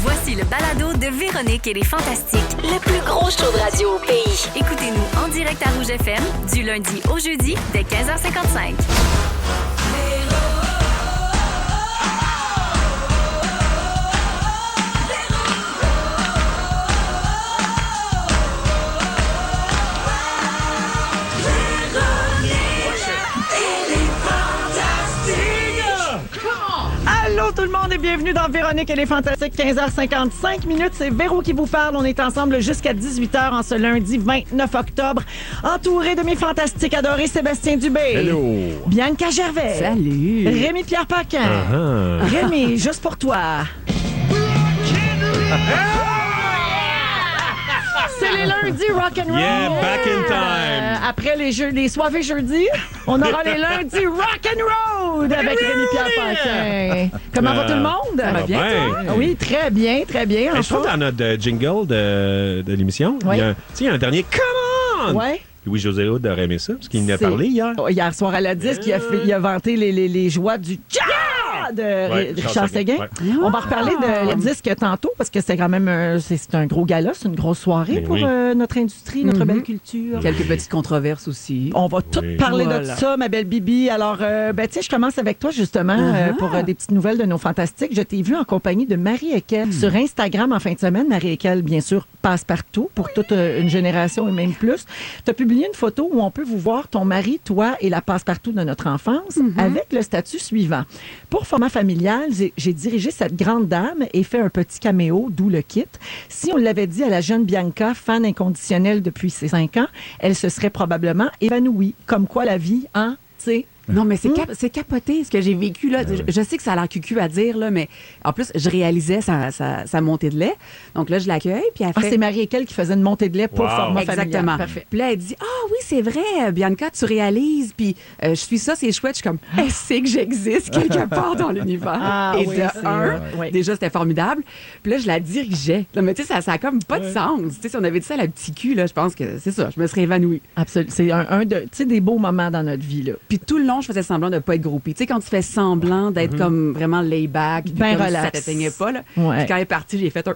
Voici le balado de Véronique et les Fantastiques, le plus gros show de radio au pays. Écoutez-nous en direct à Rouge FM, du lundi au jeudi, dès 15h55. Allô tout le monde et bienvenue dans Véronique et les Fantastiques, 15h55 minutes. C'est Véro qui vous parle. On est ensemble jusqu'à 18h en ce lundi 29 octobre. Entouré de mes fantastiques adorés, Sébastien Dubé. Hello. Bianca Gervais. Salut. Rémi-Pierre Paquin. Rémi, juste pour toi. C'est les lundis rock'n'roll. Yeah, back in time. Après les soirées jeudi, on aura les lundis rock'n'roll avec Rémi-Pierre Paquin. Comment va tout le monde? Ça va bien, toi? Oui, très bien, très bien. Je trouve dans notre jingle de l'émission, Oui. il y a un dernier « Come on! Ouais. Louis-José Hood aurait aimé ça, parce qu'il en a parlé hier. Hier soir à la disque, il a vanté les joies du tcha de Richard Séguin. Ouais. On va reparler de la disque tantôt parce que c'est quand même c'est un gros gala, c'est une grosse soirée Mais pour oui. notre industrie, notre belle culture. Quelques petites controverses aussi. On va tout Oui. parler de Voilà. ça, ma belle Bibi. Alors, tiens, je commence avec toi, justement, pour des petites nouvelles de nos fantastiques. Je t'ai vu en compagnie de Marie Ekel sur Instagram en fin de semaine. Marie Ekel, bien sûr, passe partout pour toute une génération et même plus. Tu as publié une photo où on peut vous voir ton mari, toi et la passe-partout de notre enfance avec le statut suivant. Pour format familial, j'ai dirigé cette grande dame et fait un petit caméo, d'où le kit. Si on l'avait dit à la jeune Bianca, fan inconditionnelle depuis ses 5 ans, elle se serait probablement évanouie. Comme quoi la vie, hein, tu sais. Non, mais c'est capoté ce que j'ai vécu là. Je sais que ça a l'air cucu à dire, là, mais en plus, je réalisais sa montée de lait. Donc là, je l'accueille, puis elle Ah, fait... c'est Marie Ekel qui faisait une montée de lait pour Wow. format familial. Exactement. Parfait. Puis là, elle dit « Ah oui, c'est vrai, Bianca, tu réalises. Puis je suis ça, c'est chouette. Je suis comme « Elle sait que j'existe quelque part dans l'univers. Ah Et oui, de c'est un, oui. déjà, c'était formidable. Puis là, je la dirigeais. Non, mais tu sais, ça a comme pas de sens. Tu sais, si on avait dit ça à la petite cul, là, je pense que c'est ça. Je me serais évanouie. Absolument. C'est un de, tu sais, des beaux moments dans notre vie, là. Puis tout le long, je faisais semblant de pas être groupie. Tu sais, quand tu fais semblant d'être comme vraiment lay-back, puis Ben comme relax. ça t'éteignait pas, là. Ouais. Puis quand elle est partie, j'ai fait un...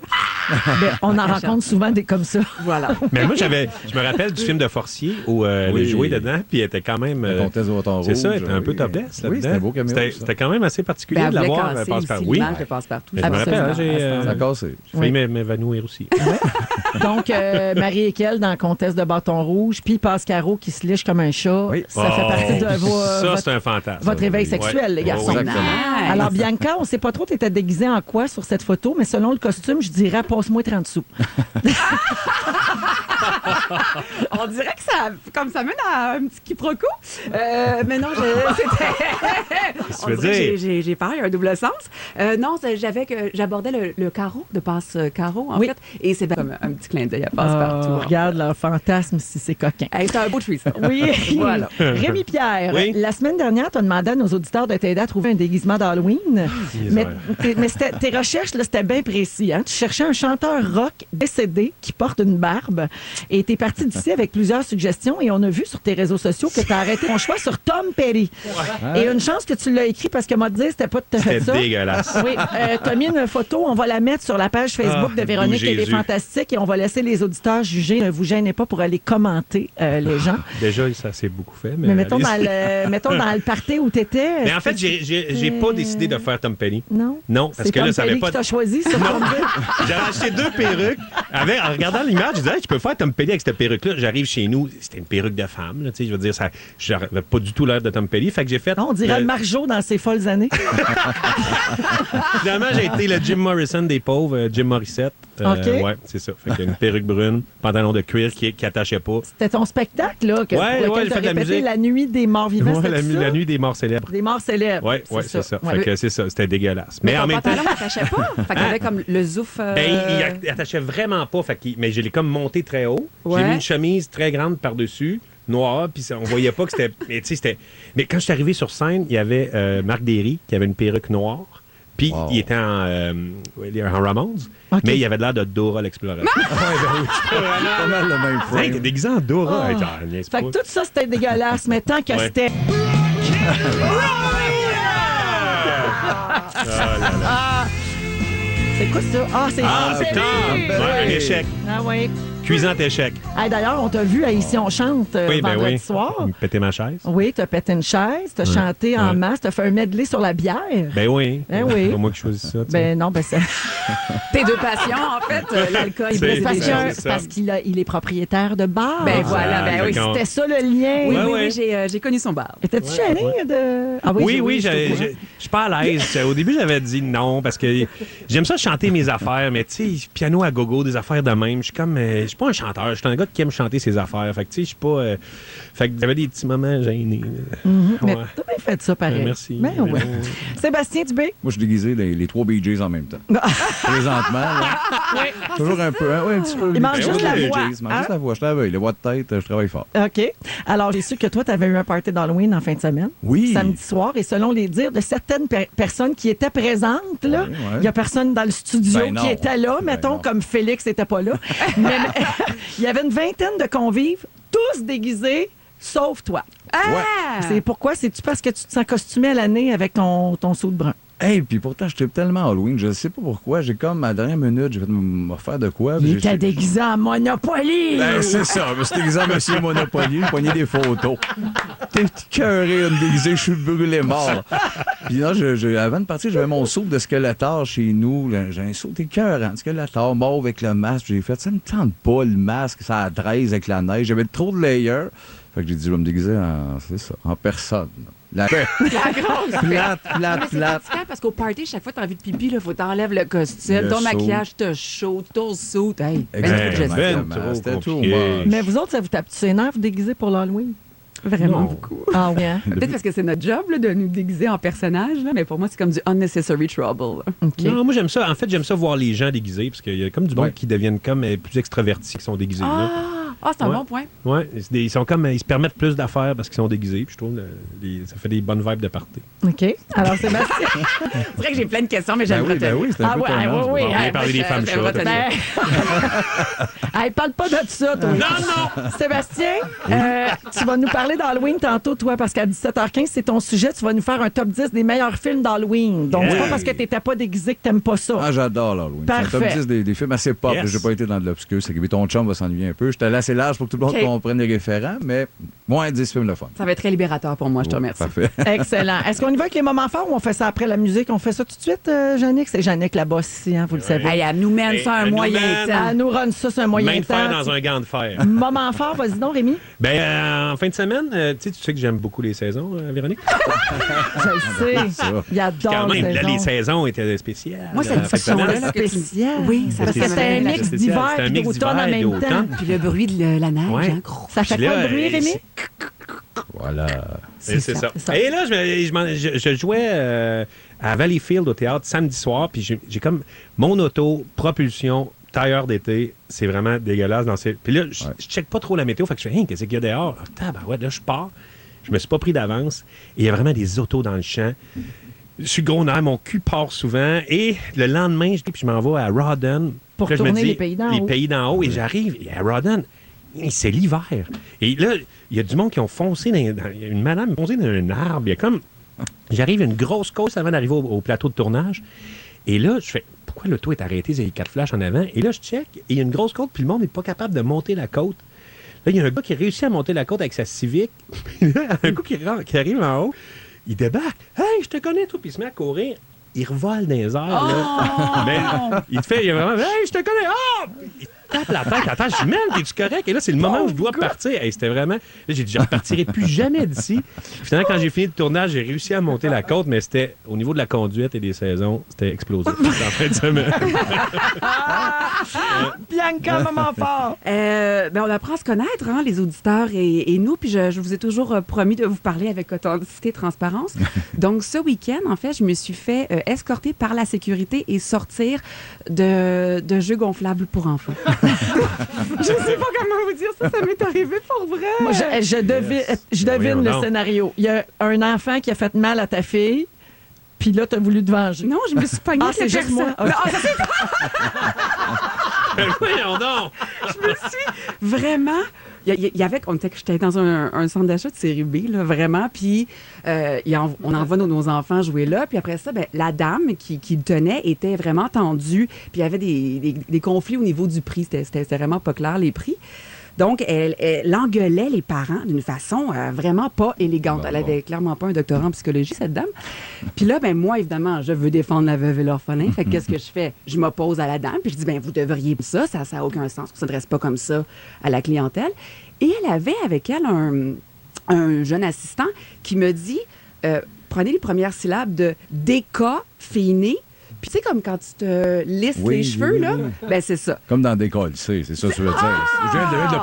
Ben, on en rencontre souvent des comme ça. Voilà. Mais moi, je me rappelle du film de Forcier où elle Oui. jouait dedans, puis elle était quand même... La comtesse au bâton rouge. c'est ça, elle était un peu oui. topless là-dedans. Oui, c'était un beau caméo. C'était- ça. C'était quand même assez particulier Ben, de elle voulait l'avoir casser passe-partout. aussi Oui, l'image de passe-partout. mais je me rappelle, Absolument. j'ai Ça a cassé. failli m'évanouir aussi. Donc, Marie Ekel dans Comtesse de bâton rouge, puis Pascaro qui se liche comme un chat. Oui. Ça fait partie de Ça, votre, c'est un fantasme. votre réveil Ouais. sexuel, les garçons. Ouais, Exactement. Nice. Alors, Bianca, on sait pas trop, t'étais déguisée en quoi sur cette photo, mais selon le costume, je dirais, passe-moi 30 sous. On dirait que ça mène à un petit quiproquo. Mais non, tu veux dire? j'ai peur, il y a un double sens. Non, j'abordais le carreau de passe-carreau, en Oui. fait. Et c'est comme un petit clin d'œil à passe-partout. Oh, regarde leur fantasme si c'est coquin. Hey, c'est un beau tweet, ça. Oui. Voilà. Rémi Pierre, Oui. la semaine dernière, tu as demandé à nos auditeurs de t'aider à trouver un déguisement d'Halloween. Mais, tes recherches, là, c'était bien précis. Hein? Tu cherchais un chanteur rock décédé qui porte une barbe. Et tu es parti d'ici avec plusieurs suggestions. Et on a vu sur tes réseaux sociaux que tu as arrêté ton choix sur Tom Petty. Et une chance que tu l'as écrit parce que moi, te dire, c'était pas de te faire C'était ça. dégueulasse. Oui, tu as mis une photo, on va la mettre sur la page Facebook Ah, de Véronique d'où et les Jésus. Fantastiques et on va laisser les auditeurs juger. Ne vous gênez pas pour aller commenter les gens. Déjà, ça s'est beaucoup fait. Mais mettons allez-y. dans le party où t'étais. Mais en fait, j'ai pas décidé de faire Tom Petty. Non? Non, parce C'est que là, Tom ça avait Petty pas... qui t'a choisi sur ton bill. J'avais acheté 2 perruques. En regardant l'image, je disais, hey, tu peux faire Tom Petty avec cette perruque-là. J'arrive chez nous, c'était une perruque de femme. Là, tu sais, je veux dire, ça, j'avais pas du tout l'air de Tom Petty. Fait que j'ai fait... On dirait le Marjo dans ses folles années. Finalement, j'ai été le Jim Morrison des pauvres, Jim Morissette. OK. Ouais, c'est ça. Fait qu'une perruque brune, pantalon de cuir qui attachait pas. C'était ton spectacle, là, que, Ouais, pour ouais, lequel j'ai t'as fait de la répété musique. La nuit des morts vivants, Ouais, c'était ça? la nuit des morts célèbres. Des morts célèbres. Ouais, c'est ça. Ouais. Fait que c'est ça, c'était dégueulasse. Mais en ton même temps, pantalon n'attachait pas. Fait qu'il y avait comme le zouf... ben, il attachait vraiment pas. Mais je l'ai comme monté très haut. Ouais. J'ai mis une chemise très grande par-dessus, noire, puis on voyait pas que c'était... Mais tu sais, c'était... Mais quand je suis arrivé sur scène, il y avait Marc Derry qui avait une perruque noire. Puis Wow. il était en Ramones, OK. mais il avait l'air de Dora l'exploratrice. Pas mal le même Hey, frame. t'es déguisé en Dora. Ah. Hey, genre, niaise Fait pas. que tout ça, c'était dégueulasse, mais tant que Ouais. c'était... C'est quoi ça? Ah, c'est c'est Félix! top! Ouais, un échec. Ah oui. Cuisant échec. Hey, d'ailleurs, on t'a vu à Ici on chante vendredi soir. Péter ma chaise. Oui, t'as pété une chaise, t'as chanté en masse, t'as fait un medley sur la bière. Ben oui. Ben oui. C'est pas moi qui choisis ça. Ben non, ben c'est... Tes deux passions, en fait, l'alcool et C'est- le parce, c'est que- ça. parce qu'il il est propriétaire de bar. Ben voilà, ben oui. C'était ça le lien. Oui, Ouais, oui, ouais. oui, j'ai connu son bar. Étais-tu gêné de... Ah Oui, je suis au courant. je suis pas à l'aise. Au début, j'avais dit non parce que j'aime ça chanter mes affaires, mais tu sais, piano à gogo, des affaires de même. Je suis comme, je suis pas un chanteur. Je suis un gars qui aime chanter ses affaires. Fait que tu sais, je suis pas. Fait que j'avais des petits moments gênés. Mais Ouais. t'as bien fait ça, pareil. Merci. Ben ouais. Sébastien Dubé. Moi, je suis déguisé les 3 Bee Gees en même temps. Présentement, là. Toujours un peu, un petit peu. Il manque juste la Bee voix, Gees, il manque hein? juste la voix. Je travaille. Les voix de tête, je travaille fort. OK. Alors, j'ai su que toi, tu avais eu un party d'Halloween en fin de semaine. Oui. Samedi soir. Et selon les dires de certaines personnes qui étaient présentes, là, Ouais. il y a personne dans le studio Ben non. qui était là, Ben mettons, non. comme Félix n'était pas là. Mais il y avait une vingtaine de convives, tous déguisés, sauf toi. Ah! C'est pourquoi? C'est-tu parce que tu te sens costumé à l'année avec ton saut de brun? Hey, puis pourtant, je tripe tellement Halloween. Je sais pas pourquoi. J'ai comme, à la dernière minute, j'ai fait me faire de quoi. puis Il j'ai- était déguisé en Monopoly! Ben, c'est ça. Je me suis déguisé en Monsieur Monopoly, je pognais des photos. T'es cœuré, de me déguiser, je suis brûlé mort. Puis là, avant de partir, j'avais mon saut de Skeletor chez nous. Là, j'ai un saut écœurant de Skeletor, mauve avec le masque. J'ai fait, ça me tente pas, le masque, ça a 13 avec la neige. J'avais trop de layers. Fait que j'ai dit, je vais me déguiser en personne. La La grosse! plate, Mais plate, c'est plate. fatigant parce qu'au party, chaque fois que t'as envie de pipi, il faut t'enlèves le costume, Le ton saut. maquillage, t'as chaud, ton saut. Hey, ben trop de Exactement. gestion. Ben C'était trop tout compliqué. moche. Mais vous autres, ça vous tape ses nerfs, vous déguisez pour l'Halloween? Vraiment Non. beaucoup. Ah oui, hein? Peut-être parce que c'est notre job là, de nous déguiser en personnage, là, mais pour moi, c'est comme du unnecessary trouble. là. OK. Non, moi j'aime ça. En fait, j'aime ça voir les gens déguisés parce qu'il y a comme du monde Ouais. qui deviennent comme plus extravertis qui sont déguisés. là. C'est un Ouais. bon point. Ouais, ils sont comme ils se permettent plus d'affaires parce qu'ils sont déguisés. Puis je trouve ça fait des bonnes vibes de party. OK. Alors, Sébastien. C'est vrai que j'ai plein de questions, mais Ben j'aimerais oui, ben oui, c'était un Ah peu ouais, tendance. oui, On vient hey, parler des femmes j'aimerais chaudes. te dire. Hey, parle pas de ça, toi. Non! Sébastien, tu vas nous parler d'Halloween tantôt, toi, parce qu'à 17h15, c'est ton sujet. Tu vas nous faire un top 10 des meilleurs films d'Halloween. Donc, c'est pas parce que t'étais pas déguisé que t'aimes pas ça. Ah, j'adore l'Halloween. C'est un top Parfait. 10 des films assez pop. Yes. J'ai pas été dans de l'obscur. C'est que ton chum va s'ennuyer un peu. J'étais allé assez large pour que tout le monde OK. comprenne les référents, mais moins 10 films le fun. Ça va être très libérateur pour moi, je te remercie. Parfait. Excellent. Est-ce qu'on y va avec les moments forts ou on fait ça après la musique? On fait ça tout de suite, Jannick? C'est Jannick, la boss ici, hein, vous le savez. Hey, elle nous mène ça un Elle nous moyen mène. temps. Elle nous run ça, c'est un moyen Main de fer temps. dans un gant de fer. Moment fort, vas-y donc, Rémi. Ben, en fin de semaine, tu sais que j'aime beaucoup les saisons, Véronique. Je le sais. Ça. Il adore Quand même, là, saison. les saisons étaient spéciales. Moi, cette En fin de section-là, semaine. là, que tu- Spécial. Oui, ça Parce me que fait c'était un mal. mix C'était d'hiver un et mix d'automne en d'hiver et même temps. d'automne. Puis le bruit de la neige, Ouais. hein, gros. Ça fait Puis quoi là, le bruit, Rémi? Voilà. C'est ça. c'est ça. Et là, je jouais à Valleyfield au théâtre samedi soir, puis j'ai comme mon auto, propulsion, tailleur d'été, c'est vraiment dégueulasse. Puis là, je check pas trop la météo, fait que je fais, qu'est-ce qu'il y a dehors? Ouais, là, je pars. Je me suis pas pris d'avance. Et il y a vraiment des autos dans le champ. Je suis gros nerf, mon cul part souvent. Et le lendemain, je m'en vais à Rawdon. Pour Puis là, je me tourner dis, les pays d'en les haut. pays d'en haut. Et j'arrive et à Rawdon. C'est l'hiver. Et là, il y a du monde qui ont foncé il y a une madame qui a foncé dans un arbre. Il y a comme... J'arrive à une grosse côte avant d'arriver au plateau de tournage. Et là, je fais, pourquoi l'auto est arrêtée? Il y a 4 flashs en avant. Et là, je check. Et il y a une grosse côte, puis le monde n'est pas capable de monter la côte. Là, il y a un gars qui réussit à monter la côte avec sa Civic. Puis là, un gars qui arrive en haut, il débarque. « Hey, je te connais, toi! » Puis il se met à courir. Il revole dans les airs. Là. Mais il te fait, il est vraiment, hey, je te connais. Ah! Il tape la tête. Attends, je suis même, es-tu correct? Et là, c'est le moment où je dois partir. Hey, c'était vraiment. Là, j'ai dit, je ne repartirai plus jamais d'ici. Finalement, quand j'ai fini le tournage, j'ai réussi à monter la côte, mais c'était au niveau de la conduite et des saisons, c'était explosif. C'était en fin de semaine. Bianca, moment fort. On apprend à se connaître, hein, les auditeurs et nous. Puis je vous ai toujours promis de vous parler avec authenticité et transparence. Donc, ce week-end, en fait, je me suis fait escorter par la sécurité et sortir de jeux gonflables pour enfants. Je sais pas comment vous dire ça. Ça m'est arrivé pour vrai. Moi, je devine Voyons le donc. scénario. Il y a un enfant qui a fait mal à ta fille, puis là, tu as voulu te venger. Non, je me suis pognée Ah, avec c'est la juste moi. personne. Ok. Non, ça, c'est Voyons donc! je me suis vraiment il y avait, j'étais dans un centre d'achat de série B, là, vraiment, puis on envoie nos enfants jouer là, puis après ça, ben, la dame qui le tenait était vraiment tendue, puis il y avait des conflits au niveau du prix. C'était vraiment pas clair, les prix. Donc, elle engueulait les parents d'une façon vraiment pas élégante. Elle avait clairement pas un doctorat en psychologie, cette dame. Puis là, ben moi, évidemment, je veux défendre la veuve et l'orphelin. Fait que qu'est-ce que je fais? Je m'oppose à la dame, puis je dis, ben vous devriez ça n'a aucun sens. On ne s'adresse pas comme ça à la clientèle. Et elle avait avec elle un jeune assistant qui me dit, prenez les premières syllabes de décaféiné. Puis tu sais, comme quand tu te lisses les cheveux, là, ben c'est ça. Comme dans des cols, c'est ça que tu veux dire. Je viens de le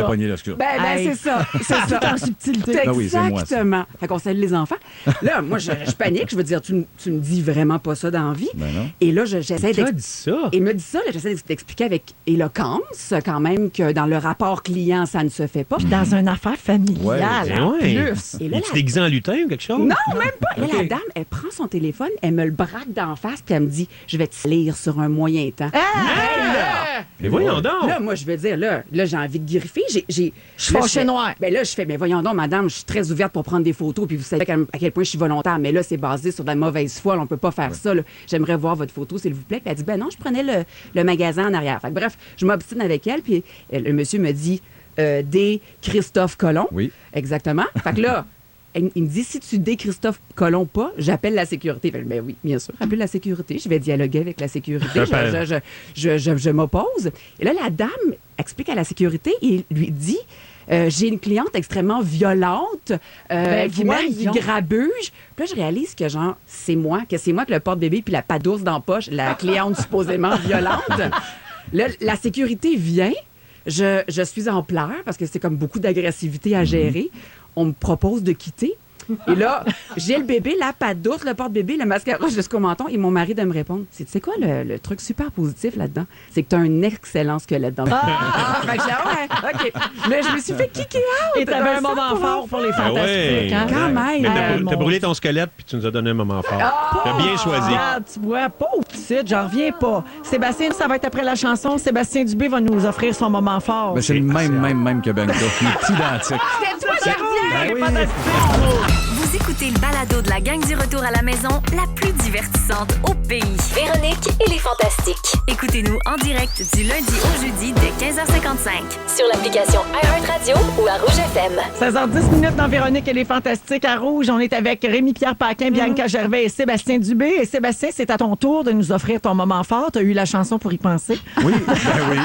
pogner, là, excuse. Ben c'est ça, c'est ça. En subtilité. Ben oui, c'est moi, ça. Exactement. Fait qu'on salue les enfants. Là, moi, je panique. Je veux dire, tu me dis vraiment pas ça dans la vie. Ben non. Et là, j'essaie Tu dit ça? Il me dit ça, là, j'essaie d'expliquer avec éloquence, quand même, que dans le rapport client, ça ne se fait pas. Puis dans une affaire familiale, Ben en ouais. plus. Et là, Es-tu déguisé en lutin ou quelque chose? Non, même pas. Là, la dame, elle prend son téléphone, elle me le braque d'en face, puis elle me dit, je vais te lire sur un moyen temps. Mais voyons donc! Là, moi, je veux dire, là j'ai envie de griffer. Je suis fâchée noire. Ben là, je fais, mais voyons donc, madame, je suis très ouverte pour prendre des photos, puis vous savez à quel point je suis volontaire. Mais là, c'est basé sur de la mauvaise foi. Là, on peut pas faire ça. Là. J'aimerais voir votre photo, s'il vous plaît. Puis elle dit, ben non, je prenais le magasin en arrière. Fait que, bref, je m'obstine avec elle, puis le monsieur me dit, des Christophe Colomb. Oui. Exactement. Fait que là, il me dit, si tu dis Christophe Colomb pas, j'appelle la sécurité. Fait, ben oui, bien sûr, appelle la sécurité. Je vais dialoguer avec la sécurité. Je m'oppose. Et là, la dame explique à la sécurité et lui dit, j'ai une cliente extrêmement violente qui me grabuge. Puis là, je réalise que c'est moi que le porte-bébé puis la patte d'ours dans la poche, la cliente supposément violente. Là, la sécurité vient. Je suis en pleurs parce que c'est comme beaucoup d'agressivité à gérer. On me propose de quitter. Et là, j'ai le bébé, la patte d'ours, le porte-bébé, le mascara jusqu'au menton et mon mari de me répondre. Tu sais quoi le truc super positif là-dedans? C'est que tu as un excellent squelette dans le fait que ouais, OK. Mais je me suis fait kicker out. Et t'avais un moment fort pour les fantastiques. ouais. Hein? Quand même. Mais t'as mon brûlé ton squelette puis tu nous as donné un moment fort. T'as bien choisi. Regarde, tu vois, pas au titre, j'en reviens pas. Sébastien, ça va être après la chanson. Sébastien Dubé va nous offrir son moment fort. Ben, c'est le même que Benga. Il est identique. C'est toi, gardien! Ben oui. Vous écoutez le balado de la gang du retour à la maison, la plus divertissante au pays. Véronique et les Fantastiques. Écoutez-nous en direct du lundi au jeudi dès 15h55 sur l'application iHeartRadio ou à Rouge FM. 16h10 dans Véronique et les Fantastiques à Rouge. On est avec Rémi-Pierre Paquin, Bianca Gervais et Sébastien Dubé. Et Sébastien, c'est à ton tour de nous offrir ton moment fort. Tu as eu la chanson pour y penser. Oui, ben oui.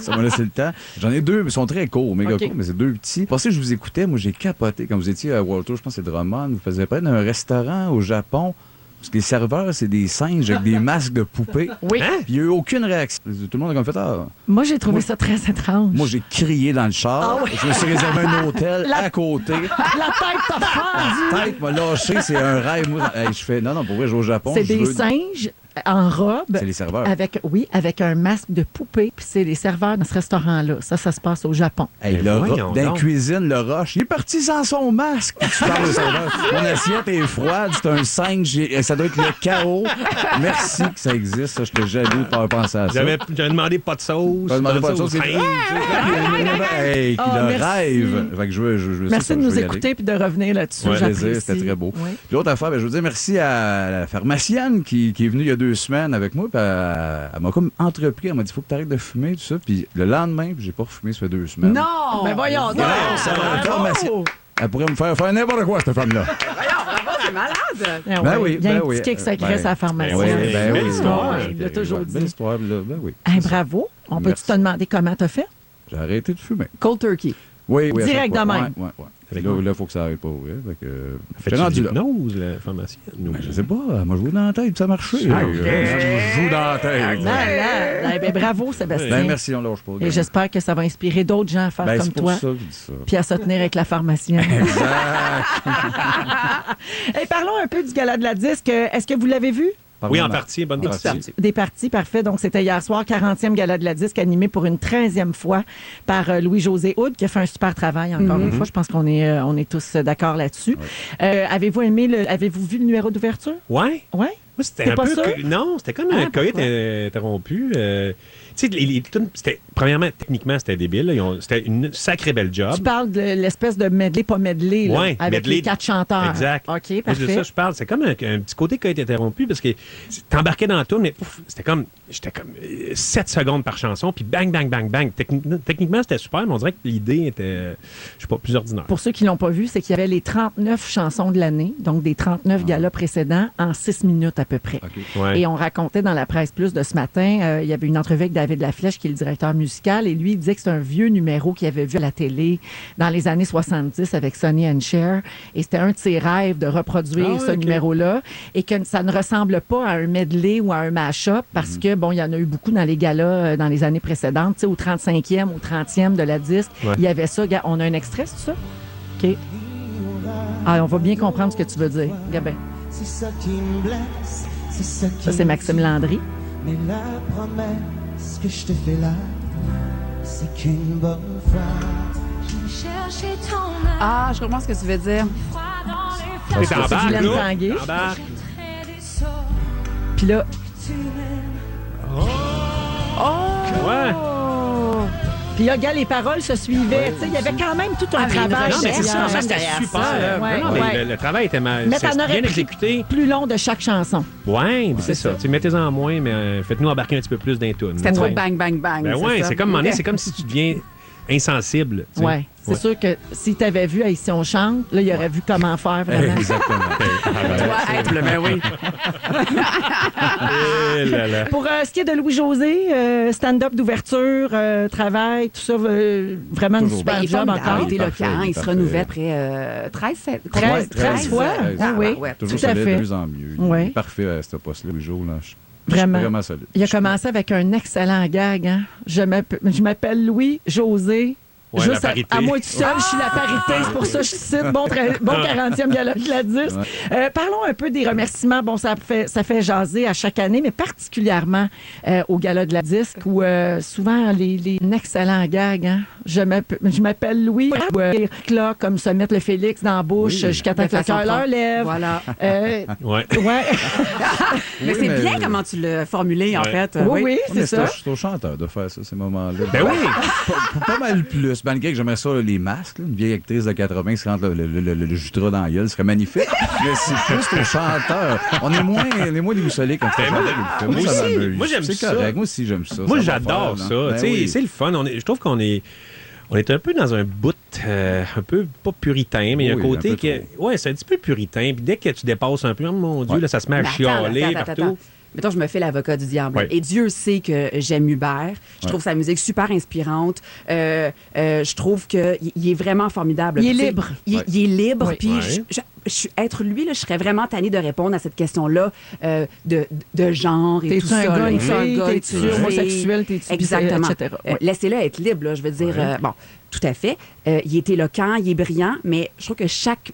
Ça m'a laissé le temps. J'en ai deux, mais ils sont très courts, méga courts, mais c'est deux petits. Pensez que je vous écoutais, moi j'ai capoté quand vous étiez à Walter, je pense que c'est Drummond, vous faisiez pas d'un restaurant au Japon. Parce que les serveurs, c'est des singes avec des masques de poupées. Oui. Puis il n'y a eu aucune réaction. Tout le monde a comme fait Moi, j'ai trouvé ça très étrange. Moi, j'ai crié dans le char. Je me suis réservé un hôtel à côté. La tête t'a fendu. La tête m'a lâché, c'est un rêve. Moi, je fais, non, pour vrai, je vais au Japon. C'est des singes en robe. C'est les serveurs. Avec un masque de poupée. Puis c'est les serveurs dans ce restaurant-là. Ça se passe au Japon. Hey, dans la cuisine, le roche, il est parti sans son masque. Tu parles au serveur. Mon assiette est froide, c'est un singe. Ça doit être le chaos. Merci que ça existe. Ça, j'étais jaloux de ne pas penser à ça. J'avais demandé pas de sauce. J'avais demandé pas de sauce. Hey, le rêve. Fait que je veux merci de nous écouter et de revenir là-dessus. Ouais, c'était très beau. Oui. L'autre affaire, je veux dire merci à la pharmacienne qui est venue il y a 2 semaines avec moi. Puis elle m'a comme entrepris. Elle m'a dit, il faut que tu arrêtes de fumer, tout ça. Puis le lendemain, j'ai pas refumé, ça fait 2 semaines. Non! Ben voyons donc! Elle pourrait me faire n'importe quoi, cette femme-là. Bravo, c'est malade! Ben oui, il y a ben un oui. petit kick secret sur la pharmacienne. Belle histoire. Il l'a toujours dit. Belle histoire, là. Ben oui. Hey, bravo. On peut-tu te demander comment t'as fait? J'ai arrêté de fumer. Cold turkey. Oui, direct de même. Ouais. Là, il faut que ça arrête pas. Ouais. Fais-tu de l'hypnose, la pharmacienne? Ben, je sais pas. Elle m'a joué dans la tête, puis ça a marché. Je joue dans la tête. Ben, bravo, Sébastien. Ben, merci, on lâche pas. Et j'espère que ça va inspirer d'autres gens à faire comme c'est pour toi. ça que je dis ça. Puis à se tenir avec la pharmacienne. Exact. Hey, parlons un peu du gala de la disque. Est-ce que vous l'avez vu? Oui, en partie, bonne partie. Des parties, parfait. Donc, c'était hier soir, 40e gala de la disque, animé pour une 13e fois par Louis-José Hood, qui a fait un super travail, encore une fois. Je pense qu'on est tous d'accord là-dessus. Ouais. Avez-vous vu le numéro d'ouverture? Ouais. Oui? Moi, c'était T'es un pas peu... sûr? Non, c'était comme un coït interrompu. Tu sais, les tunes, premièrement, techniquement, c'était débile. C'était une sacrée belle job. Tu parles de l'espèce de medley, pas medley, là, Ouais, avec medley. les 4 chanteurs. Exact. OK, Moi, c'est de parfait. ça que je parle. C'est comme un petit côté qui a été interrompu parce que t'embarquais dans la tourne, mais pouf, j'étais comme 7 secondes par chanson, puis bang, bang, bang, bang. Techniquement, c'était super, mais on dirait que l'idée était, je sais pas, plus ordinaire. Pour ceux qui l'ont pas vu, c'est qu'il y avait les 39 chansons de l'année, donc des 39 galas précédents, en 6 minutes à peu près. OK. Ouais. Et on racontait dans la presse plus de ce matin, il y avait une entrevue avec David Laflèche, qui est le directeur musical, et lui, il disait que c'est un vieux numéro qu'il avait vu à la télé dans les années 70 avec Sonny and Cher. Et c'était un de ses rêves de reproduire ce numéro-là. Et que ça ne ressemble pas à un medley ou à un mash-up parce que, bon, il y en a eu beaucoup dans les galas dans les années précédentes. Tu sais, au 35e, au 30e de la disque, il y avait ça. Regarde, on a un extrait, c'est ça? OK. Ah, on va bien comprendre ce que tu veux dire. Gabin. C'est ça qui me blesse, c'est ça qui Ça, c'est Maxime Landry. Mais la promesse que je te fais là, c'est qu'une bonne fois. Ah, je comprends ce que tu veux dire. T'es en barque, Guylaine là. Tanguay. En barque. Puis là, Ouais. puis là, gars, les paroles se suivaient. Tu sais, il y avait quand même tout un travail. Non, mais c'est ça, derrière. c'était super. Ouais, Non, mais ouais. le travail était Mais t'en aurais bien pris exécuté. plus long de chaque chanson. Ouais, c'est ça. Tu sais, mettez-en moins, mais faites-nous embarquer un petit peu plus d'un tune. C'était trop Ouais. bang, bang, bang. Ben ouais, ça. c'est comme, à un moment donné, Ok. c'est comme si tu deviens insensible. tu sais. Ouais. C'est sûr que si tu avais vu à Ici on chante, là, il aurait vu comment faire vraiment. Exactement. Toi, être le ben oui. Eh là là. Pour ce qui est de Louis-José, stand-up d'ouverture, travail, tout ça, vraiment une Toujours. super Ben, il est job formidable, encore. il était Parfait, loquant, il est il se parfait. renouvelle après 13 13 fois. Ah oui. ouais. Toujours Tout à solide, fait. de mieux en mieux. Ouais. Il est parfait à ce poste-là, le jour. Là. Vraiment. Vraiment solide. Il a commencé avec un excellent gag. Hein? Je m'appelle Louis-José. Ouais, la Juste parité. à moi tout seul, je suis la parité. C'est pour ça que je cite bon 40e gala de la disque. Parlons un peu des remerciements. Bon, ça fait jaser à chaque année, mais particulièrement au gala de la disque où souvent les excellents gags. Hein? Je m'appelle Louis. Là, comme se mettre le Félix dans la bouche jusqu'à temps De que le façon cœur leur propre. lève. Voilà. Ouais. Ouais. Mais Oui, c'est mais- bien comment tu l'as formulé, en Ouais. fait. Oui, c'est ça. C'est au chanteur de faire ça, ces moments-là. Ben oui. Pas mal plus. Malgré que j'aimerais ça, là, les masques, là, une vieille actrice de 80 qui se rentre le jutras dans la gueule, ce serait magnifique. Mais c'est plus au chanteur. On est moins déboussolés quand tu fais Ben, chanter. moi ça aussi. m'amuse. Moi, j'aime C'est ça. correct. Moi aussi, j'aime ça. Moi, Ça va j'adore faire, ça. non? Ben Tu sais, oui. c'est le fun. Je trouve qu'on est un peu dans un bout un peu, pas puritain, mais il y a un Oui, côté un peu que. Ouais, c'est un petit peu puritain. Puis dès que tu dépasses un peu, oh mon Dieu, Ouais. là, ça se met à Mais chialer attends. partout. Mettons, je me fais l'avocat du diable. Ouais. Et Dieu sait que j'aime Hubert. Je trouve sa musique super inspirante. Je trouve qu'il est vraiment formidable. Il est Puis, tu sais, libre. Il est libre. Oui. Puis, Ouais. être lui, là, je serais vraiment tannée de répondre à cette question-là de genre et T'es-tu tout ça. un gars, là. une T'es-tu un fille? gars, T'es-tu t'es-tu une fille? homosexuel? T'es-tu Exactement. etc. Ouais. Laissez-le être libre, là. Je veux dire, bon, tout à fait. Il est éloquent, il est brillant, mais je trouve que chaque...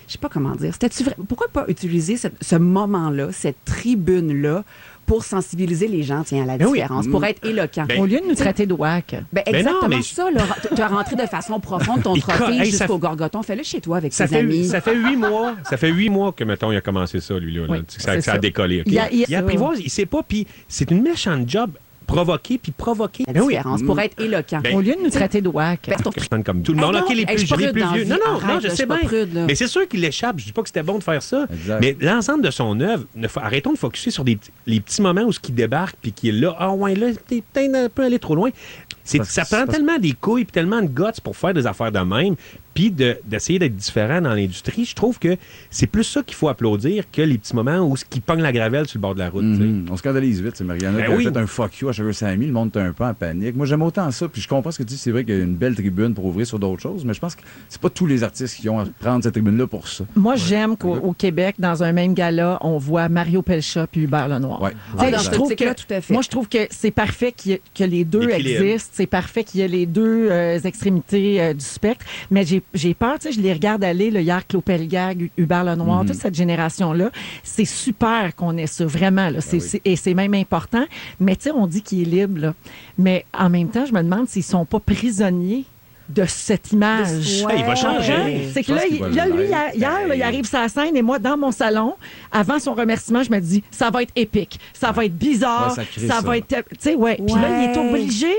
Je sais pas comment dire. Pourquoi pas utiliser ce moment-là, cette tribune-là, pour sensibiliser les gens, tiens, à la Ben oui. différence, pour être éloquent? Ben, Au lieu de nous traiter de whack. Ben, Ben non, exactement mais ça, là. Tu as rentré de façon profonde ton Hey, trophée hey, ça- jusqu'au Gorgoton. Fais-le chez toi avec Ça tes fait, amis. ça fait 8 mois. Ça fait 8 mois que, mettons, il a commencé ça, lui, là. Oui, Tu sais, c'est ça a ça. décollé. OK? Il a- apprivoise, il sait pas, puis c'est une méchante job. Provoquer, puis provoquer. La Ben oui. différence, pour être éloquent. Ben, Au lieu de nous traiter de whack. Ben, Personne comme tout le monde. Hey, non, OK, les hey, plus je suis pas les prude plus dans la vieux. vie. Non, Arrête, je là, je sais suis pas bien. prude, là. Mais c'est sûr qu'il l'échappe. Je dis pas que c'était bon de faire ça. Exact. Mais l'ensemble de son œuvre, arrêtons de focusser sur les petits moments où ce qui débarque puis qui est là. Ah ouais, là, t'es peut-être un peu allé trop loin. Ça prend tellement des couilles puis tellement de guts pour faire des affaires de même puis d'essayer d'être différent dans l'industrie. Je trouve que c'est plus ça qu'il faut applaudir que les petits moments où ce qui pogne la gravelle sur le bord de la route. tu sais. On scandalise vite, c'est Mariana Ben qui a oui. fait un fuck you à Sugar Sammy, le monde est un peu en panique. Moi, j'aime autant ça, puis je comprends ce que tu dis, c'est vrai qu'il y a une belle tribune pour ouvrir sur d'autres choses, mais je pense que c'est pas tous les artistes qui ont à prendre cette tribune-là pour ça. Moi, j'aime qu'au Québec, dans un même gala, on voit Mario Pelcha puis Hubert Lenoir. Ouais. Tu sais, Ah, dans je cette trouve optique-là, que, tout à fait. moi, je trouve que c'est parfait que les deux L'équilibre. existent. C'est parfait qu'il y ait les deux extrémités du spectre. Mais j'ai peur, tu sais, je les regarde aller, le hier, Claude Pelgag, Hubert Lenoir, toute cette génération-là. C'est super qu'on ait ça, vraiment. Là. Et c'est même important. Mais tu sais, on dit qu'il est libre, là. Mais en même temps, je me demande s'ils sont pas prisonniers de cette image. Il va changer. C'est que là, qu'il va le lui, mettre. hier, là, il arrive sur la scène et moi, dans mon salon, avant son remerciement, je me dis, ça va être épique, ça va être bizarre, Ouais, ça crée ça ça. va être... Tu sais, ouais. Puis là, il est obligé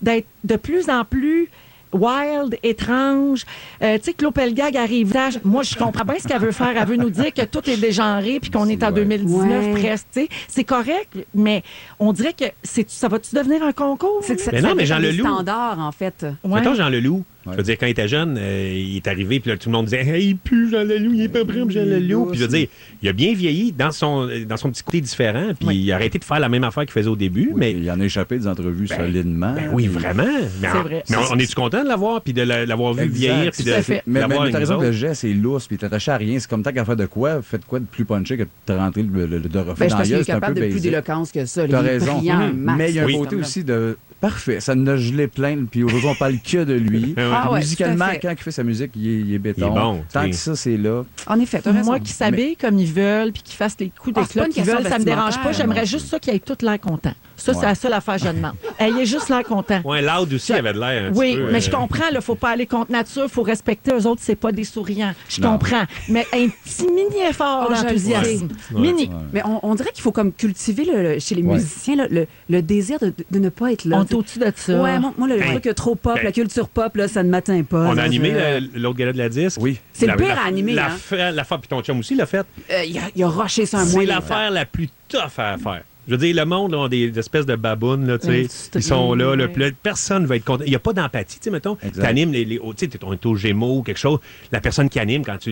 d'être de plus en plus wild, étrange. Tu sais, Claude Pelgag arrive là. Moi, je comprends bien ce qu'elle veut faire. Elle veut nous dire que tout est dégenré puis qu'on est en 2019 presque. Tu sais, c'est correct, mais on dirait que ça va-tu devenir un concours? C'est que Mais non, mais Jean les Leloup- standards, en fait. Ouais. Mettons Jean Leloup. Ouais. Je veux dire, quand il était jeune, il est arrivé, puis là, tout le monde disait « Hey, il pue Jean Leloup, il est pas prêt, Jean Leloup. » Puis je veux dire, il a bien vieilli dans son petit côté différent, puis il a arrêté de faire la même affaire qu'il faisait au début, Oui, mais... il en a échappé des entrevues solidement. Ben oui, vraiment. Mais, C'est vrai. mais on est-tu content de l'avoir, puis de l'avoir vu vieillir, puis tout à fait. Mais l'avoir t'as avec raison nous que le autres? geste est lousse, puis t'es attaché à rien. C'est comme tant qu'à faire de quoi, faites quoi de plus punché que de rentrer de refait Ben, je dans la pense qu'il gueule, est c'est un peu capable de plus basic. d'éloquence que ça. T'as Il est raison. brillant, max. Mais il y a un Oui. côté aussi de... Parfait, ça nous a gelé plein, puis aujourd'hui, on parle que de lui. Ah ouais, Musicalement, tout à fait. quand il fait sa musique, il est béton. Il est bon, Tant oui. que ça, c'est là. En effet, t'as raison. Moi qui s'habille comme ils veulent puis qui fassent les coups Ah, des c'est pas clubs une qu'ils veulent, question ça me dérange pas. vestimentaire. J'aimerais juste ça qu'ils aient tout l'air content. Ça, c'est Ouais. la seule affaire que je demande. Ayez juste l'air content. Ouais, Loud aussi avait de l'air un Oui, petit peu... mais je comprends, il ne faut pas aller contre nature, il faut respecter eux autres, c'est pas des souriants. Je Non. comprends. Mais un petit mini effort Oh, je le d'enthousiasme. sais. Mini. Ouais. Mais on dirait qu'il faut comme cultiver chez les Ouais. musiciens là, le désir de ne pas être là. On est au-dessus de ça. Ouais, moi, le Ben, truc trop pop, ben, la culture pop, là, ça ne m'atteint pas. On a là, animé l'autre gala de la disque. Oui. C'est le pire à animer, hein. L'affaire, puis ton chum aussi l'a fait. Il a rushé ça un mois. C'est l'affaire la plus tough à faire. Je veux dire, le monde, là, ont des espèces de babounes, là, tu sais. Ils sont là, là, puis là, personne ne va être content. Il n'y a pas d'empathie, tu sais, mettons. Exact. T'animes tu sais, on est au Gémeaux ou quelque chose. La personne qui anime, quand tu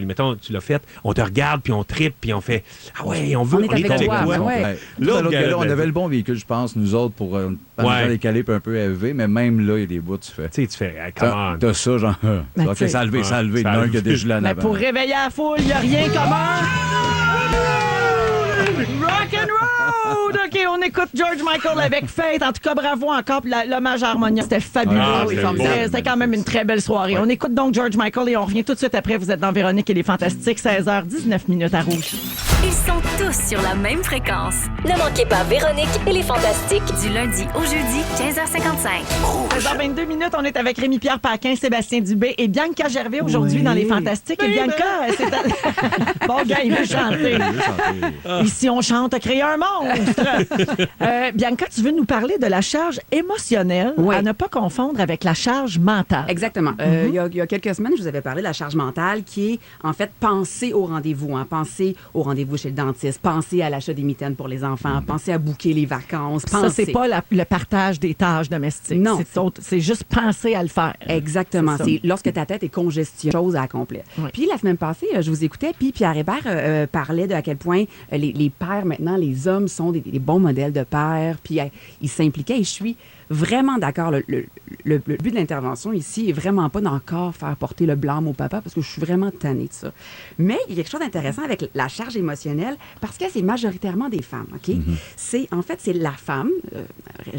l'as fait, on te regarde, puis on trippe, puis on fait « Ah ouais, on veut, On est avec toi, toi. ben ouais. Ouais. L'autre L'autre gala, gala, on avait le bon véhicule, je pense, nous autres, pour Ouais. les calibres un peu élevés, mais même là, il y a des bouts, tu fais. Tu sais, tu fais hey, come on. T'as ça, genre. Ben, OK, tu sais. ça a levé, ça a levé. Il y en a un qui a dégelé en Mais avant. pour réveiller la foule, il n'y a rien comme Rock and roll! OK, on écoute George Michael avec Faith. En tout cas, bravo encore pour l'hommage à Harmonia. C'était fabuleux. Ah, Oui, c'était formidable. beau. C'était quand même une très belle soirée. On écoute donc George Michael et on revient tout de suite après. Vous êtes dans Véronique et les Fantastiques, 16h19 à Rouge. Ils sont tous sur la même fréquence. Ne manquez pas Véronique et les Fantastiques du lundi au jeudi 15h55. 16h22, on est avec Rémi-Pierre Paquin, Sébastien Dubé et Bianca Gervais aujourd'hui dans les Fantastiques. Et Bianca, c'est bon gars, il veut chanter. Ici, on chante à créer un monstre. Bianca, tu veux nous parler de la charge émotionnelle Oui. à ne pas confondre avec la charge mentale. Exactement. Il y a quelques semaines, je vous avais parlé de la charge mentale qui est, en fait, penser au rendez-vous. Hein, penser au rendez-vous chez le dentiste, penser à l'achat des mitaines pour les enfants, penser à booker les vacances, Ça, penser. c'est pas le partage des tâches domestiques. Non. C'est juste penser à le faire. Exactement. C'est ça. C'est lorsque ta tête est congestionnée, chose à accomplir. Oui. Puis la semaine passée, je vous écoutais, puis Pierre Hébert parlait de à quel point les pères, maintenant, les hommes sont des bons modèles de pères, puis il s'impliquait et je suis vraiment d'accord. Le but de l'intervention ici est vraiment pas d'encore faire porter le blâme au papa parce que je suis vraiment tannée de ça. Mais il y a quelque chose d'intéressant avec la charge émotionnelle parce que c'est majoritairement des femmes, OK? C'est la femme,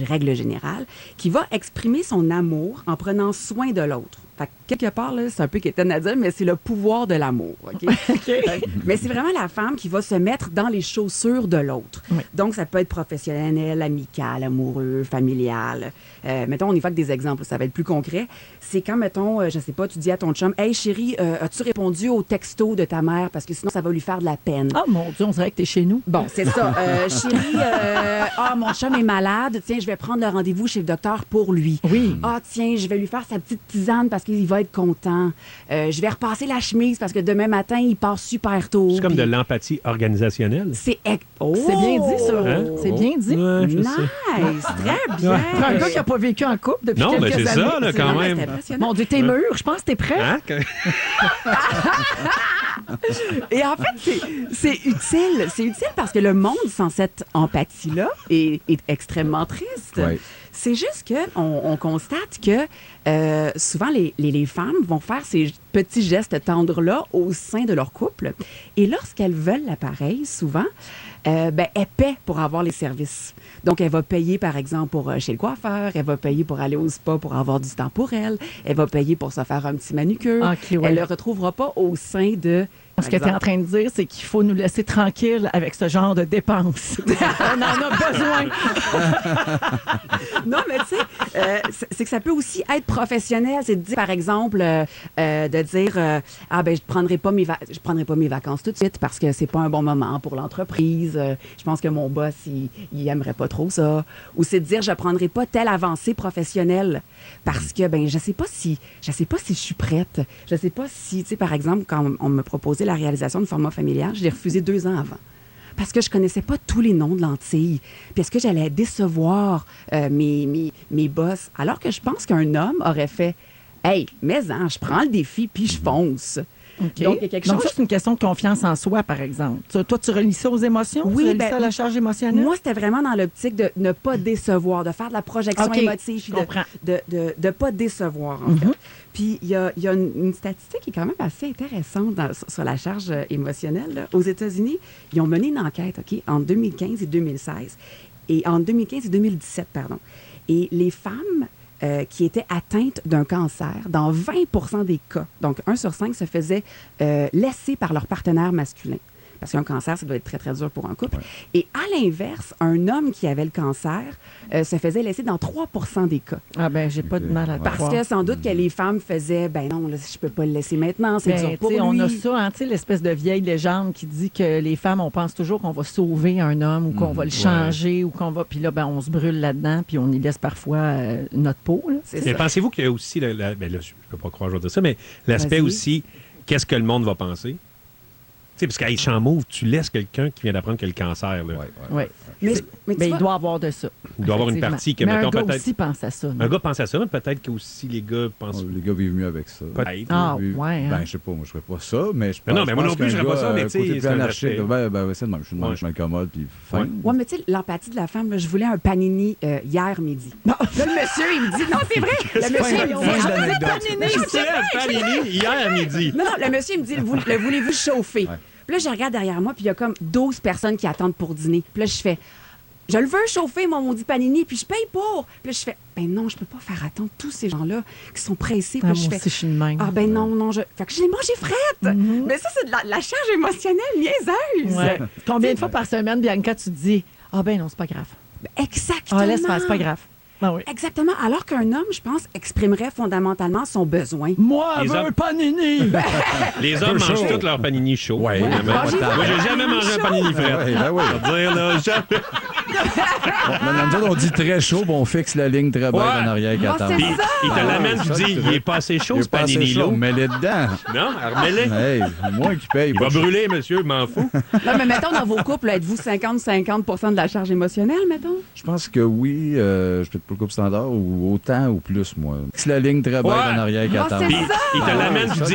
règle générale, qui va exprimer son amour en prenant soin de l'autre. Fait que quelque part, là, c'est un peu quétaine à dire, mais c'est le pouvoir de l'amour. OK? Mais c'est vraiment la femme qui va se mettre dans les chaussures de l'autre. Oui. Donc, ça peut être professionnel, amical, amoureux, familial. Mettons, on évoque des exemples, ça va être plus concret. C'est quand, mettons, je sais pas, tu dis à ton chum, « Hey, chérie, as-tu répondu au texto de ta mère? Parce que sinon, ça va lui faire de la peine. Oh mon Dieu, on dirait que t'es chez nous. Bon, c'est ça. Chérie, mon chum est malade. Tiens, je vais prendre le rendez-vous chez le docteur pour lui. Oui. Ah, tiens, je vais lui faire sa petite tisane parce qu'il va être content. Je vais repasser la chemise parce que demain matin, il part super tôt. C'est comme de Puis l'empathie organisationnelle. C'est C'est bien dit, ça. Hein? C'est bien dit. Ouais, je sais. Nice, très bien. Pour un gars qui n'a pas vécu en couple depuis Non, mais quelques c'est années. ça, là, quand Non, mais même. c'est impressionnant. Mon Dieu, t'es mûr. Je pense que t'es prêt. Hein? Et en fait, c'est utile. C'est utile parce que le monde sans cette empathie-là est extrêmement triste. Ouais. C'est juste qu'on constate que souvent, les femmes vont faire ces petits gestes tendres-là au sein de leur couple. Et lorsqu'elles veulent l'appareil, souvent, elles paient pour avoir les services. Donc, elle va payer, par exemple, pour chez le coiffeur. Elle va payer pour aller au spa pour avoir du temps pour elle. Elle va payer pour se faire un petit manucure. Ok, ouais. Elle ne le retrouvera pas au sein de Ce que tu es en train de dire, c'est qu'il faut nous laisser tranquilles avec ce genre de dépenses. On en a besoin. Non, mais tu sais, c'est que ça peut aussi être professionnel. C'est de dire, par exemple, de dire je prendrai pas mes vacances tout de suite parce que c'est pas un bon moment pour l'entreprise. Je pense que mon boss, il aimerait pas trop ça. Ou c'est de dire, je prendrai pas telle avancée professionnelle parce que, je sais pas si je suis prête. Je sais pas si, tu sais, par exemple, quand on me proposait la réalisation de format familial, je l'ai refusé 2 ans avant. Parce que je connaissais pas tous les noms de lentilles. Puis est-ce que j'allais décevoir mes boss? Alors que je pense qu'un homme aurait fait « Hey, je prends le défi puis je fonce. » Okay. Donc, il y a quelque chose... ça, c'est une question de confiance en soi, par exemple. Toi, tu relis ça aux émotions? Oui, tu relis ça à la charge émotionnelle? Moi, c'était vraiment dans l'optique de ne pas décevoir, de faire de la projection émotive, puis de pas décevoir, en fait. Puis, il y a une statistique qui est quand même assez intéressante sur la charge émotionnelle. Là. Aux États-Unis, ils ont mené une enquête, en 2015 et 2016. Et en 2015 et 2017, pardon. Et les femmes qui étaient atteintes d'un cancer, dans 20 des cas, donc 1 sur 5 se faisaient laisser par leur partenaire masculin. Parce qu'un cancer, ça doit être très, très dur pour un couple. Ouais. Et à l'inverse, un homme qui avait le cancer se faisait laisser dans 3 des cas. Ah j'ai pas de mal à Parce croire. que sans doute que les femmes faisaient, non, là, je peux pas le laisser maintenant, c'est dur pour lui. On a ça, l'espèce de vieille légende qui dit que les femmes, on pense toujours qu'on va sauver un homme ou qu'on va le changer ou qu'on va... Puis là, on se brûle là-dedans puis on y laisse parfois notre peau. Là. Mais pensez-vous qu'il y a aussi, là, je peux pas croire que je vais dire ça, mais l'aspect aussi, qu'est-ce que le monde va penser? Tu sais, parce qu'à Champ Mauve, tu laisses quelqu'un qui vient d'apprendre qu'il a le cancer. Là. Oui. Mais il doit avoir de ça. Il doit avoir une partie que, mais mettons, un gars peut-être. aussi pense à ça. Non? Un gars pense à ça, mais peut-être que aussi les gars pensent. Les gars vivent mieux avec ça. Peut-être. Je sais pas, moi, je ferais pas ça, mais je pense. Non, mais moi non plus, je ferais pas ça, mais tu sais, c'est anarchique. C'est de même. Je m'incommode, puis fin. Oui, mais tu sais, l'empathie de la femme, là, je voulais un panini hier midi. Là, le monsieur, il me dit, non, c'est vrai. Le monsieur, il me dit, je voulais un panini hier midi. Non, le monsieur, il me dit, le voulez-vous chauffer? Puis là, je regarde derrière moi, puis il y a comme 12 personnes qui attendent pour dîner. Puis là, je fais, je le veux chauffer, mon maudit panini, puis je paye pour. Puis là, je fais, non, je peux pas faire attendre tous ces gens-là qui sont pressés. Puis là, je fais, je suis de même. non, fait que je l'ai mangé frette. Mais ça, c'est de la charge émotionnelle niaiseuse. Ouais. Combien de fois par semaine, Bianca, tu te dis, non, c'est pas grave. Exactement. Laisse faire, c'est pas grave. Ah oui. Exactement. Alors qu'un homme, je pense, exprimerait fondamentalement son besoin. Moi, je veux un panini! Les hommes mangent tous leur panini chaud. Ouais. Moi, j'ai jamais mangé un panini frais. Je veux dire, là, jamais. Nous autres, on dit très chaud, puis on fixe la ligne très belle en arrière qui attend. Puis, il te l'amène, tu dis, il est pas assez chaud, ce panini-là. Mets-les dedans. Non, remets-les. Hey, moi qui paye. Il va brûler, monsieur, m'en fous. Non, mais mettons, dans vos couples, êtes-vous 50-50 de la charge émotionnelle, mettons? Je pense que oui. Je peux être pour le couple standard ou autant ou plus, moi. C'est la ligne très belle en arrière qui attend. Puis, il te l'amène, tu dis...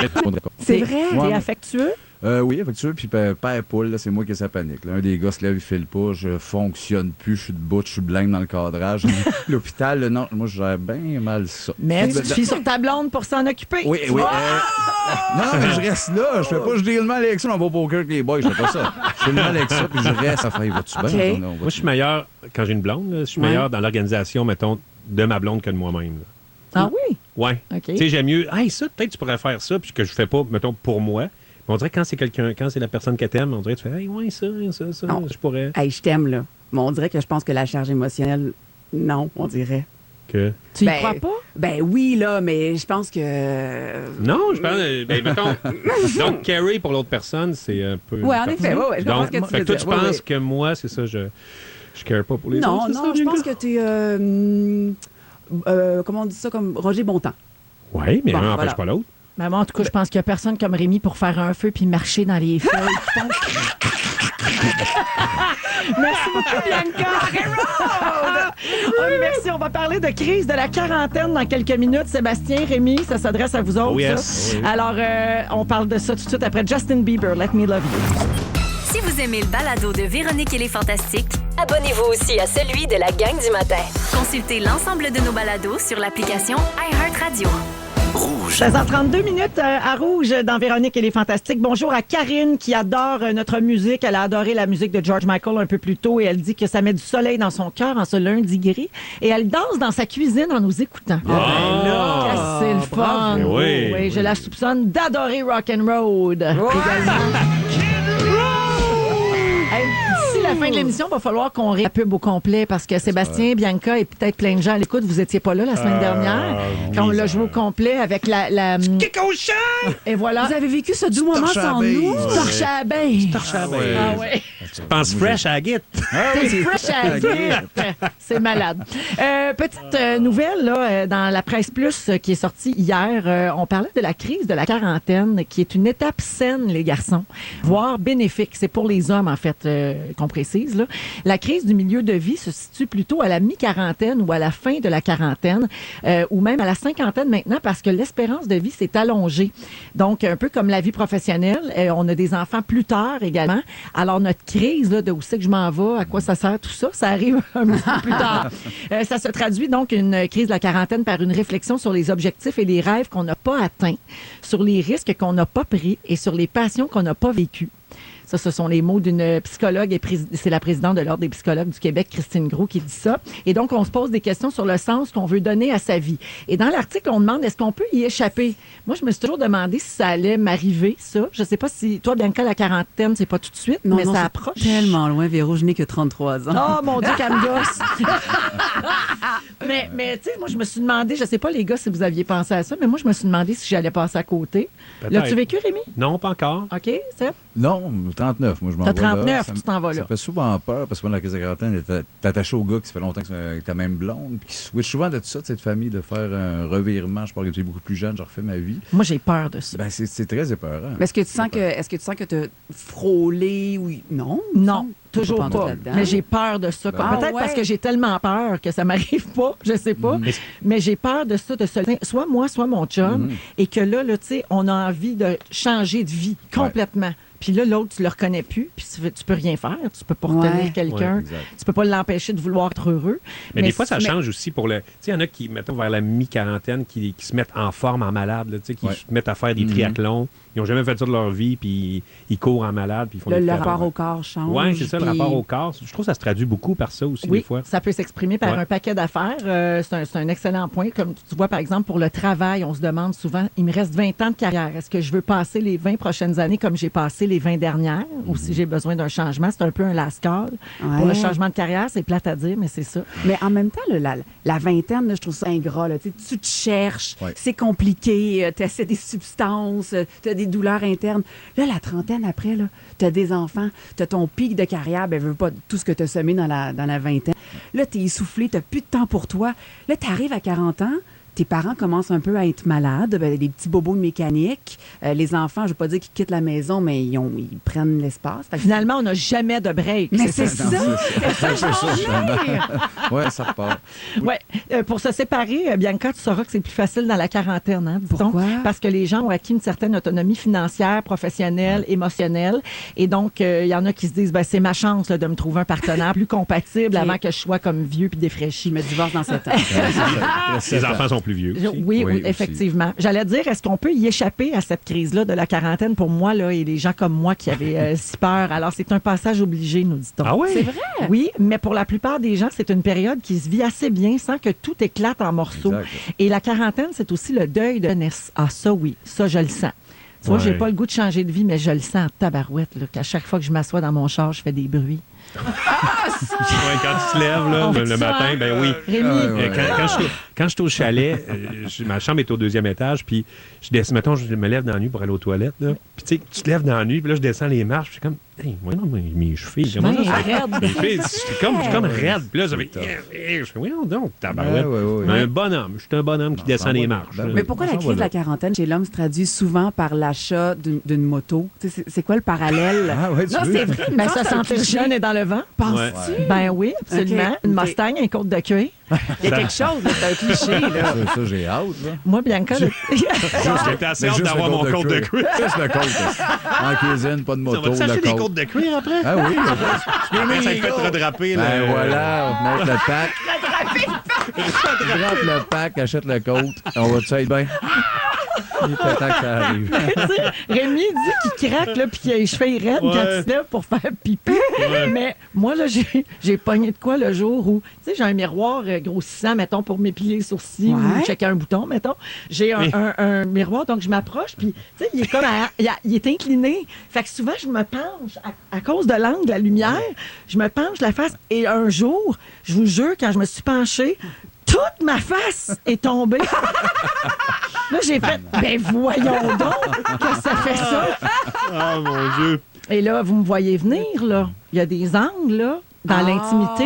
C'est vrai? T'es affectueux? Oui, affectueux, puis père poule, là, c'est moi qui ai sa panique. Là. Un des gars se lève, il file pas, je fonctionne plus, je suis debout, je suis blême dans le cadrage. L'hôpital, non, moi, je gère bien mal ça. Mais tu te fies sur ta blonde pour s'en occuper. Oui. Non, mais je reste là. Je fais pas, je dis le mal avec ça, on va au poker avec les boys, je fais pas ça. Je fais le mal avec ça, puis je reste. Enfin, va-tu bien? Okay. Moi, je suis meilleur, quand j'ai une blonde, là, je suis meilleur dans l'organisation, mettons, de ma blonde que de moi-même. Là. Ah oui? Ouais. Okay. Tu sais, j'aime mieux, ça, peut-être tu pourrais faire ça, puis que je fais pas, mettons, pour moi. On dirait que quand c'est la personne que t'aimes, on dirait que tu fais, ça, je pourrais. Je t'aime, là. Mais on dirait que je pense que la charge émotionnelle, non, on dirait. Que? Tu y crois pas? Oui, là, mais je pense que... Non, je pense... mettons, donc, carry pour l'autre personne, c'est un peu... Oui, en effet, je pense que tu veux toi, dire. tu penses que moi, c'est ça, je care pas pour les autres? Non, je pense que tu es... comment on dit ça? Comme Roger Bontemps. Oui, mais l'un n'empêche pas l'autre. Ben moi, en tout cas, je pense qu'il n'y a personne comme Rémi pour faire un feu puis marcher dans les feuilles. Merci beaucoup, Bianca. Merci. On va parler de crise de la quarantaine dans quelques minutes. Sébastien, Rémi, ça s'adresse à vous autres. Oh yes. Ça. Oui. Alors, on parle de ça tout de suite après Justin Bieber, Let Me Love You. Si vous aimez le balado de Véronique et les Fantastiques, abonnez-vous aussi à celui de la Gang du matin. Consultez l'ensemble de nos balados sur l'application iHeartRadio. Rouge. 16h32 minutes à Rouge dans Véronique et les Fantastiques. Bonjour à Karine qui adore notre musique. Elle a adoré la musique de George Michael un peu plus tôt et elle dit que ça met du soleil dans son cœur en ce lundi gris. Et elle danse dans sa cuisine en nous écoutant. C'est le fun. Oui. Je la soupçonne d'adorer Rock'n'Roll également. D'ici la fin de l'émission, il va falloir qu'on réapube au complet parce que Sébastien, Bianca et peut-être plein de gens à l'écoute, vous étiez pas là la semaine dernière quand on l'a joué au complet avec la et voilà. Vous avez vécu ce doux moment sans nous? Torche à bain. Ah ouais. Tu penses fresh à la guite? T'es fresh à la guite. C'est malade. Petite nouvelle là, dans la Presse Plus qui est sortie hier. On parlait de la crise de la quarantaine qui est une étape saine, les garçons, voire bénéfique. C'est pour les hommes, en fait, qu'on précise. Là. La crise du milieu de vie se situe plutôt à la mi-quarantaine ou à la fin de la quarantaine ou même à la cinquantaine maintenant parce que l'espérance de vie s'est allongée. Donc, un peu comme la vie professionnelle, on a des enfants plus tard également. Alors, notre crise là, de où c'est que je m'en vais, à quoi ça sert, tout ça, ça arrive un petit peu plus tard. Ça se traduit donc une crise de la quarantaine par une réflexion sur les objectifs et les rêves qu'on n'a pas atteints, sur les risques qu'on n'a pas pris et sur les passions qu'on n'a pas vécues. Ça, ce sont les mots d'une psychologue et c'est la présidente de l'Ordre des psychologues du Québec, Christine Groux, qui dit ça. Et donc, on se pose des questions sur le sens qu'on veut donner à sa vie. Et dans l'article, on demande est-ce qu'on peut y échapper? Moi, je me suis toujours demandé si ça allait m'arriver, ça. Je sais pas si toi, Bianca, la quarantaine, c'est pas tout de suite, mais ça approche. Tellement loin, Véro, je n'ai que 33 ans. Oh, mon Dieu, qu'elle me gosse! mais tu sais, moi, je me suis demandé, je sais pas, les gars, si vous aviez pensé à ça, mais moi, je me suis demandé si j'allais passer à côté. L'as-tu vécu, Rémi? Non, pas encore. OK, c'est? Non, 39. Moi, je m'en vais T'as 39, là. tu t'en vas là. Ça fait souvent peur parce que moi, la crise de quarantaine, t'es attaché au gars qui ça fait longtemps que t'as même blonde, puis qui switch souvent de tout ça, de cette famille, de faire un revirement. Je pense que tu es beaucoup plus jeune, je refais ma vie. Moi, j'ai peur de ça. Ben, c'est très épeurant. Mais est-ce que tu sens que t'as frôlé ou non? Non. Toujours pas. pas. Mais j'ai peur de ça. Peut-être parce que j'ai tellement peur que ça m'arrive pas, je sais pas. Mais j'ai peur de ça, de soit moi, soit mon chum, et que là, tu sais, on a envie de changer de vie complètement. Puis là, l'autre, tu le reconnais plus, puis tu peux rien faire. Tu peux pas retenir quelqu'un. Tu peux pas l'empêcher de vouloir être heureux. Mais des fois, ça change aussi pour le... Tu sais, il y en a qui, mettons, vers la mi-quarantaine, qui se mettent en forme, en malade, là, tu sais, qui se mettent à faire des triathlons. Ils n'ont jamais fait ça de leur vie, puis ils courent en malade, puis ils font des le rapport au corps change. Oui, c'est ça, le rapport au corps. Je trouve que ça se traduit beaucoup par ça aussi, des fois. Oui, ça peut s'exprimer par un paquet d'affaires. C'est un excellent point. Comme tu vois, par exemple, pour le travail, on se demande souvent, il me reste 20 ans de carrière. Est-ce que je veux passer les 20 prochaines années comme j'ai passé les 20 dernières? Ou si j'ai besoin d'un changement? C'est un peu un last call. Pour le changement de carrière, c'est plate à dire, mais c'est ça. Mais en même temps, la vingtaine, là, je trouve ça ingrat. Là. Tu te cherches, c'est compliqué, tu essaies des substances, tu as des douleurs internes. Là, la trentaine après, tu as des enfants, tu as ton pic de carrière, ben, veux pas tout ce que tu as semé dans la vingtaine. Là, tu es essoufflé, tu n'as plus de temps pour toi. Là, tu arrives à 40 ans, tes parents commencent un peu à être malades, des petits bobos de mécanique. Les enfants, je ne veux pas dire qu'ils quittent la maison, mais ils prennent l'espace. Finalement, on n'a jamais de break. Mais c'est ça! Oui, ça repart. Ouais. Pour se séparer, Bianca, tu sauras que c'est plus facile dans la quarantaine. Hein, pourquoi? Parce que les gens ont acquis une certaine autonomie financière, professionnelle, émotionnelle. Et donc, il y en a qui se disent, ben, c'est ma chance là, de me trouver un partenaire plus compatible avant que je sois comme vieux puis défraîchi. Je me divorce dans 7 ans. Les enfants sont plus vieux. Oui, effectivement. J'allais dire, est-ce qu'on peut y échapper à cette crise-là de la quarantaine pour moi là, et les gens comme moi qui avaient si peur? Alors, c'est un passage obligé, nous dit-on. Ah oui? C'est vrai? Oui, mais pour la plupart des gens, c'est une période qui se vit assez bien sans que tout éclate en morceaux. Exact. Et la quarantaine, c'est aussi le deuil de jeunesse. Ah, ça, oui. Ça, je le sens. Tu vois, j'ai pas le goût de changer de vie, mais je le sens en tabarouette, là, qu'à chaque fois que je m'assois dans mon char, je fais des bruits. Quand tu te lèves là, le matin, ben oui. Rémi. Quand je suis au chalet, ma chambre est au 2e étage, puis mettons, je me lève dans la nuit pour aller aux toilettes. Là. Puis tu sais, tu te lèves dans la nuit, puis là, je descends les marches, puis je suis comme, hey, moi, non, mes chevilles, comment ça? Mes chevilles, je suis comme raide. Puis là, je fais, oui, donc, tabarouette. Un bonhomme. Je suis un bonhomme qui descend les marches. Mais pourquoi la crise de la quarantaine chez l'homme se traduit souvent par l'achat d'une moto? C'est quoi le parallèle? Ah, ouais, non, c'est vrai. Ben, ça sentait jeune et dans le vent. Penses-tu? Ben oui, absolument. Une Mustang, un côte de cuir. Il y a quelque chose, c'est un cliché. Là. Ça, j'ai hâte. Là. Moi, Bianca... J'étais assez hâte d'avoir mon côte de cuir. Juste le côte. En cuisine, pas de moto. On va s'acheter des côtes de cuir après? Ah oui. Après, ça peut te redraper. Ben voilà, on met le pack. Drape le pack, achète le côte. On va-tu être bien? Il est temps que ça arrive. Tu sais, Rémi dit qu'il craque là, puis qu'il a les cheveux raides quand il se lève pour faire pipi. Mais moi, là, j'ai pogné de quoi le jour où, tu sais, j'ai un miroir grossissant, mettons, pour m'épiler les sourcils ou checker un bouton, mettons. J'ai un miroir, donc je m'approche, puis, tu sais, il est comme il est incliné. Fait que souvent, je me penche à cause de l'angle de la lumière. Je me penche la face. Et un jour, je vous jure, quand je me suis penchée, toute ma face est tombée. Là, j'ai fait, ben voyons donc que ça fait ça. Ah, mon Dieu. Et là, vous me voyez venir, là. Il y a des angles, là. Dans l'intimité,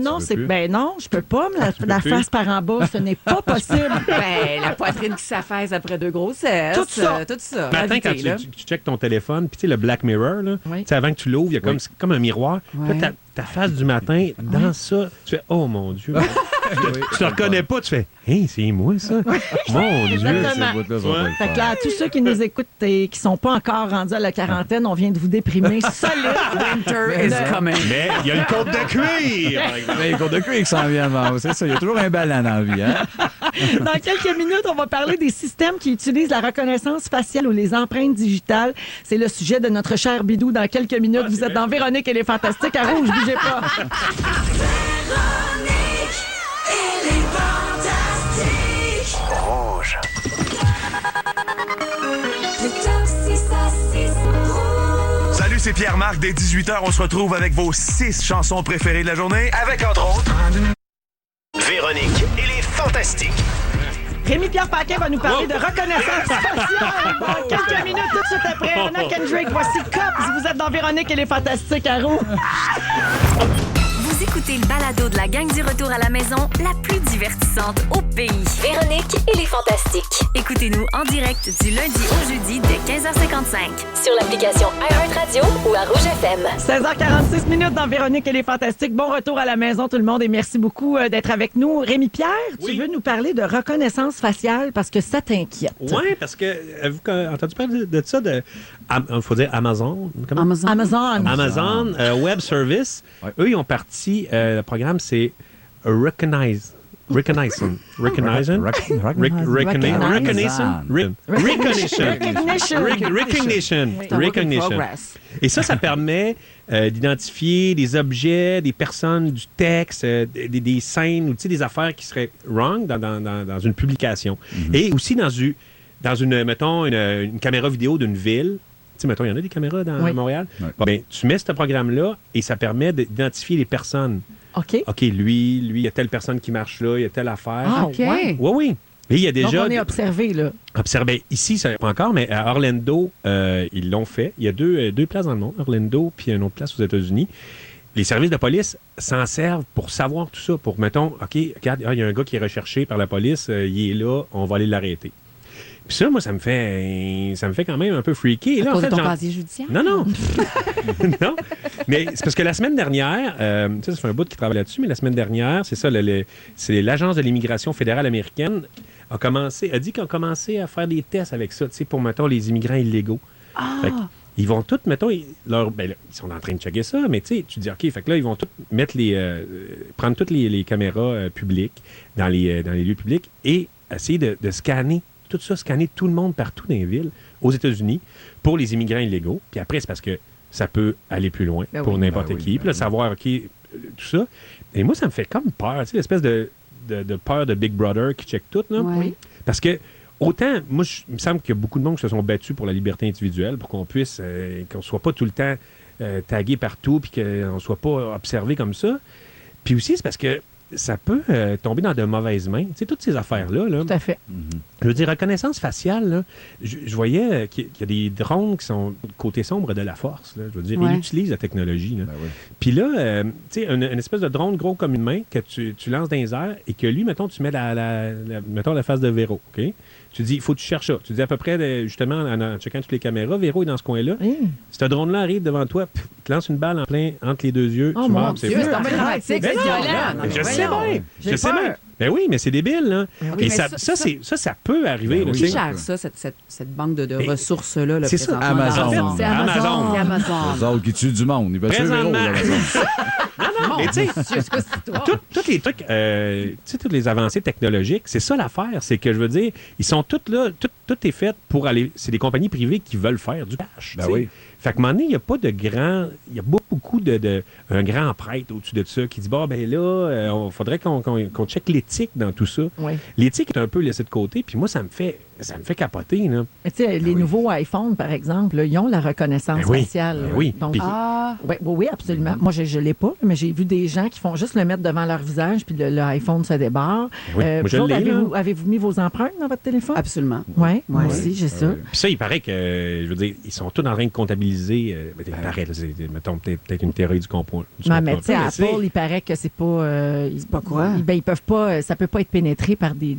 non, c'est ben non, je peux pas me la face par en bas, ce n'est pas possible. Ben, la poitrine qui s'affaisse après 2 grossesses. Tout ça. Le matin, quand tu checkes ton téléphone, puis tu sais, le Black Mirror, là, tu sais, avant que tu l'ouvres, il y a c'est comme un miroir. Ouais. Là, ta face du matin, dans ça, tu fais « Oh, mon Dieu! » Tu te reconnais pas, tu fais « Hey, c'est moi, ça! » Mon Dieu! Exactement. Fait que là, tous ceux qui nous écoutent et qui sont pas encore rendus à la quarantaine, on vient de vous déprimer solide. Winter is coming. Mais il y a une côte de cuir! Mais les côtes de cuir qui s'en viennent avant, c'est ça. Il y a toujours un ballon dans la vie, hein? Dans quelques minutes, on va parler des systèmes qui utilisent la reconnaissance faciale ou les empreintes digitales. C'est le sujet de notre cher Bidou dans quelques minutes. Vous êtes dans Véronique et les Fantastiques à Rouge. Bougez pas. Rouge. Salut, c'est Pierre-Marc. Dès 18h, on se retrouve avec vos 6 chansons préférées de la journée, avec entre autres Véronique et les Fantastiques. Rémi-Pierre Paquin va nous parler de reconnaissance faciale dans quelques minutes, tout de suite après. Anna Kendrick, voici Cops. Vous êtes dans Véronique et les Fantastiques à Rouge. Vous écoutez le balado de la gang du retour à la maison, la plus divertissante au pays. Véronique et les Fantastiques. Écoutez-nous en direct du lundi au jeudi dès 15h55 sur l'application iHeartRadio ou à Rouge FM. 16h46 minutes dans Véronique et les Fantastiques. Bon retour à la maison tout le monde et merci beaucoup d'être avec nous. Rémi-Pierre, tu veux nous parler de reconnaissance faciale parce que ça t'inquiète. Oui, parce que avez-vous entendu parler de ça? Il faut dire Amazon. Comment? Amazon Web Service. Ouais. Eux, ils ont parti. Le programme, c'est Recognition. Et ça permet d'identifier des objets, des personnes, du texte, des scènes ou des affaires qui seraient wrong dans une publication. Mm-hmm. Et aussi dans une caméra vidéo d'une ville. Tu sais, mettons, il y en a des caméras à Montréal. Ouais. Bon, ben, tu mets ce programme-là et ça permet d'identifier les personnes. OK, lui, il y a telle personne qui marche là, il y a telle affaire. Ah, OK. Oui. Et il y a déjà... Donc, on est observé, là. Observé. Ici, ça pas encore, mais à Orlando, ils l'ont fait. Il y a deux places dans le monde, Orlando, puis une autre place aux États-Unis. Les services de police s'en servent pour savoir tout ça. Pour, mettons, OK, regarde, il y a un gars qui est recherché par la police, il est là, on va aller l'arrêter. Puis ça, moi, ça me fait quand même un peu freaky. À cause de ton casier judiciaire? Non. Non. Mais c'est parce que la semaine dernière, ça fait un bout qui travaille là-dessus, mais la semaine dernière, c'est ça, c'est l'Agence de l'immigration fédérale américaine a dit qu'ils ont commencé à faire des tests avec ça, tu sais, pour, mettons, les immigrants illégaux. Fait ils vont tous, mettons, ils sont en train de checker ça, mais tu sais, tu dis, OK, fait que là, ils vont tous mettre prendre toutes les caméras publiques dans les lieux publics et essayer de scanner tout ça, scanner tout le monde partout dans les villes aux États-Unis pour les immigrants illégaux. Puis après, c'est parce que ça peut aller plus loin pour n'importe qui. Puis là, savoir, OK, tout ça. Et moi, ça me fait comme peur, tu sais, l'espèce de peur de Big Brother qui check tout, là. Oui. Parce que, autant, moi, il me semble qu'il y a beaucoup de monde qui se sont battus pour la liberté individuelle, pour qu'on puisse, qu'on soit pas tout le temps tagué partout, puis qu'on ne soit pas observé comme ça. Puis aussi, c'est parce que ça peut tomber dans de mauvaises mains. Tu sais, toutes ces affaires-là. Là, tout à fait. Je veux dire, reconnaissance faciale, là, je voyais qu'il y a des drones qui sont côté sombre de la force. Là, je veux dire, ils utilisent la technologie. Là. Puis là, tu sais, une espèce de drone gros comme une main que tu lances dans les airs et que lui, mettons, tu mets mettons, la face de Véro. OK? Tu dis, il faut que tu cherches ça. Tu dis à peu près, justement, en checkant toutes les caméras, Véro est dans ce coin-là. Si ce drone-là arrive devant toi, il te lance une balle en plein entre les deux yeux, tu meurs. C'est dramatique, c'est violent. Je sais bien. Je sais bien. Ben oui, mais c'est débile, là. Oui, et ça peut arriver. Qui gère ça, cette banque de ressources-là? C'est ça, Amazon. C'est Amazon. Les autres qui tuent du monde. Ils veulent tuer Véro, mais tu sais, tous les trucs, tu sais, toutes les avancées technologiques, c'est ça l'affaire. C'est que, je veux dire, ils sont tous là, tout est fait pour aller... C'est des compagnies privées qui veulent faire du cash. Ben tu sais. oui. Fait qu'à un moment donné, il n'y a pas de grand... Il y a beaucoup un grand prêtre au-dessus de ça qui dit, bon, ben là, il faudrait qu'on check l'éthique dans tout ça. Oui. L'éthique est un peu laissée de côté, puis moi, ça me fait capoter, là. Mais tu sais, les nouveaux iPhones, par exemple, là, ils ont la reconnaissance Ben oui. faciale. Ben oui. Donc, Puis- oui, absolument. Moi, je ne l'ai pas, mais j'ai vu des gens qui font juste le mettre devant leur visage, puis le iPhone se débarre. oui. Moi, je vous autres, l'ai, là. avez-vous mis vos empreintes dans votre téléphone? Absolument. Oui, moi Ouais. aussi, j'ai ça. Ouais. Puis ça, il paraît que, je veux dire, ils sont tous en train de comptabiliser. Il paraît, là, c'est, mettons, peut-être une théorie du complot. Non, mais tu sais, Apple, il paraît que c'est pas... C'est pas quoi? Ils peuvent pas... Ça peut pas être pénétré par des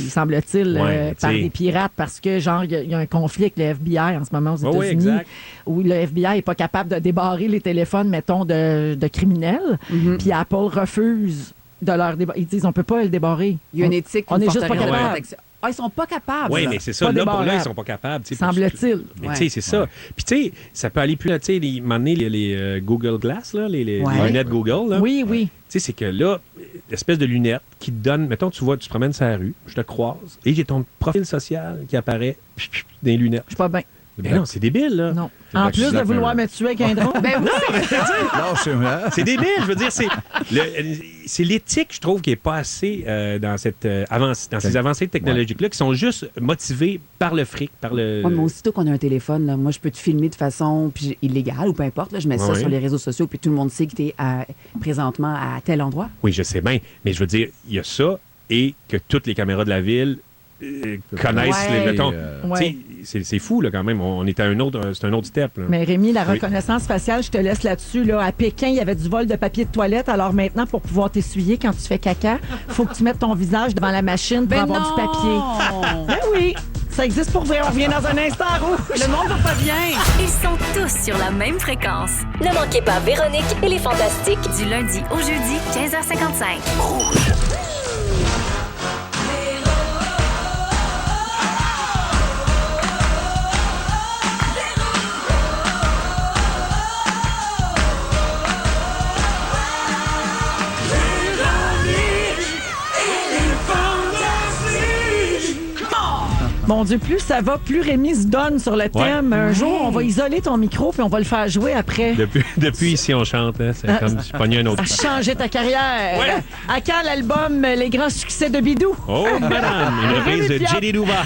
semble-t-il, Ouais, par tu sais. des pirates, parce que, genre, il y a un conflit avec le FBI en ce moment aux Oui, États-Unis, exact. où le FBI est pas capable de débarrer les téléphones, mettons, de criminels, puis Apple refuse de leur débarrer. Ils disent, on peut pas le débarrer. Il y a une éthique. On une est juste pas forte capable. protection. Ah, ils sont pas capables. Oui, mais c'est ça. Pas Là, pour là, ils débarrable. sont pas capables. tu sais, Semble-t-il. Mais Ouais. tu sais, c'est ça. Puis tu sais, ça peut aller plus là. Tu sais, les Google Glass, là, les Ouais. lunettes Google. Là. Oui, oui. Tu sais, c'est que là, l'espèce de lunettes qui te donne, mettons, tu te promènes sur la rue, je te croise, et j'ai ton profil social qui apparaît dans les lunettes. Je suis pas bien. Mais non, c'est débile, là. Non. C'est En pas plus de exact, vouloir mais- me tuer avec un drone. Ben oui. C'est débile, je veux dire, c'est l'éthique, je trouve, qui n'est pas assez dans ces avancées technologiques-là, qui sont juste motivées par le fric, par le... Ouais, mais aussitôt qu'on a un téléphone, là, moi, je peux te filmer de façon illégale ou peu importe. Là, je mets ça Ouais. sur les réseaux sociaux, puis tout le monde sait que tu es présentement à tel endroit. Oui, je sais bien, mais je veux dire, il y a ça, et que toutes les caméras de la ville connaissent Ouais. les... Mettons, Ouais. tu sais, c'est fou, là, quand même. On est à c'est un autre step, là. Mais Rémi, la Oui. reconnaissance faciale, je te laisse là-dessus. Là. À Pékin, il y avait du vol de papier de toilette. Alors maintenant, pour pouvoir t'essuyer quand tu fais caca, faut que tu mettes ton visage devant la machine pour avoir du papier. Ben oui, ça existe pour vrai. On revient dans un instant, Rouge. Le monde va pas bien. Ils sont tous sur la même fréquence. Ne manquez pas Véronique et les Fantastiques du lundi au jeudi 15h55. Mon Dieu, plus ça va, plus Rémi se donne sur le thème. Un jour, on va isoler ton micro puis on va le faire jouer après. Depuis ici, on chante, hein, c'est comme si je pognais un autre. À changer ta carrière. Ouais. À quand l'album Les grands succès de Bidou? Oh, madame! Une reprise de J.D. Duva.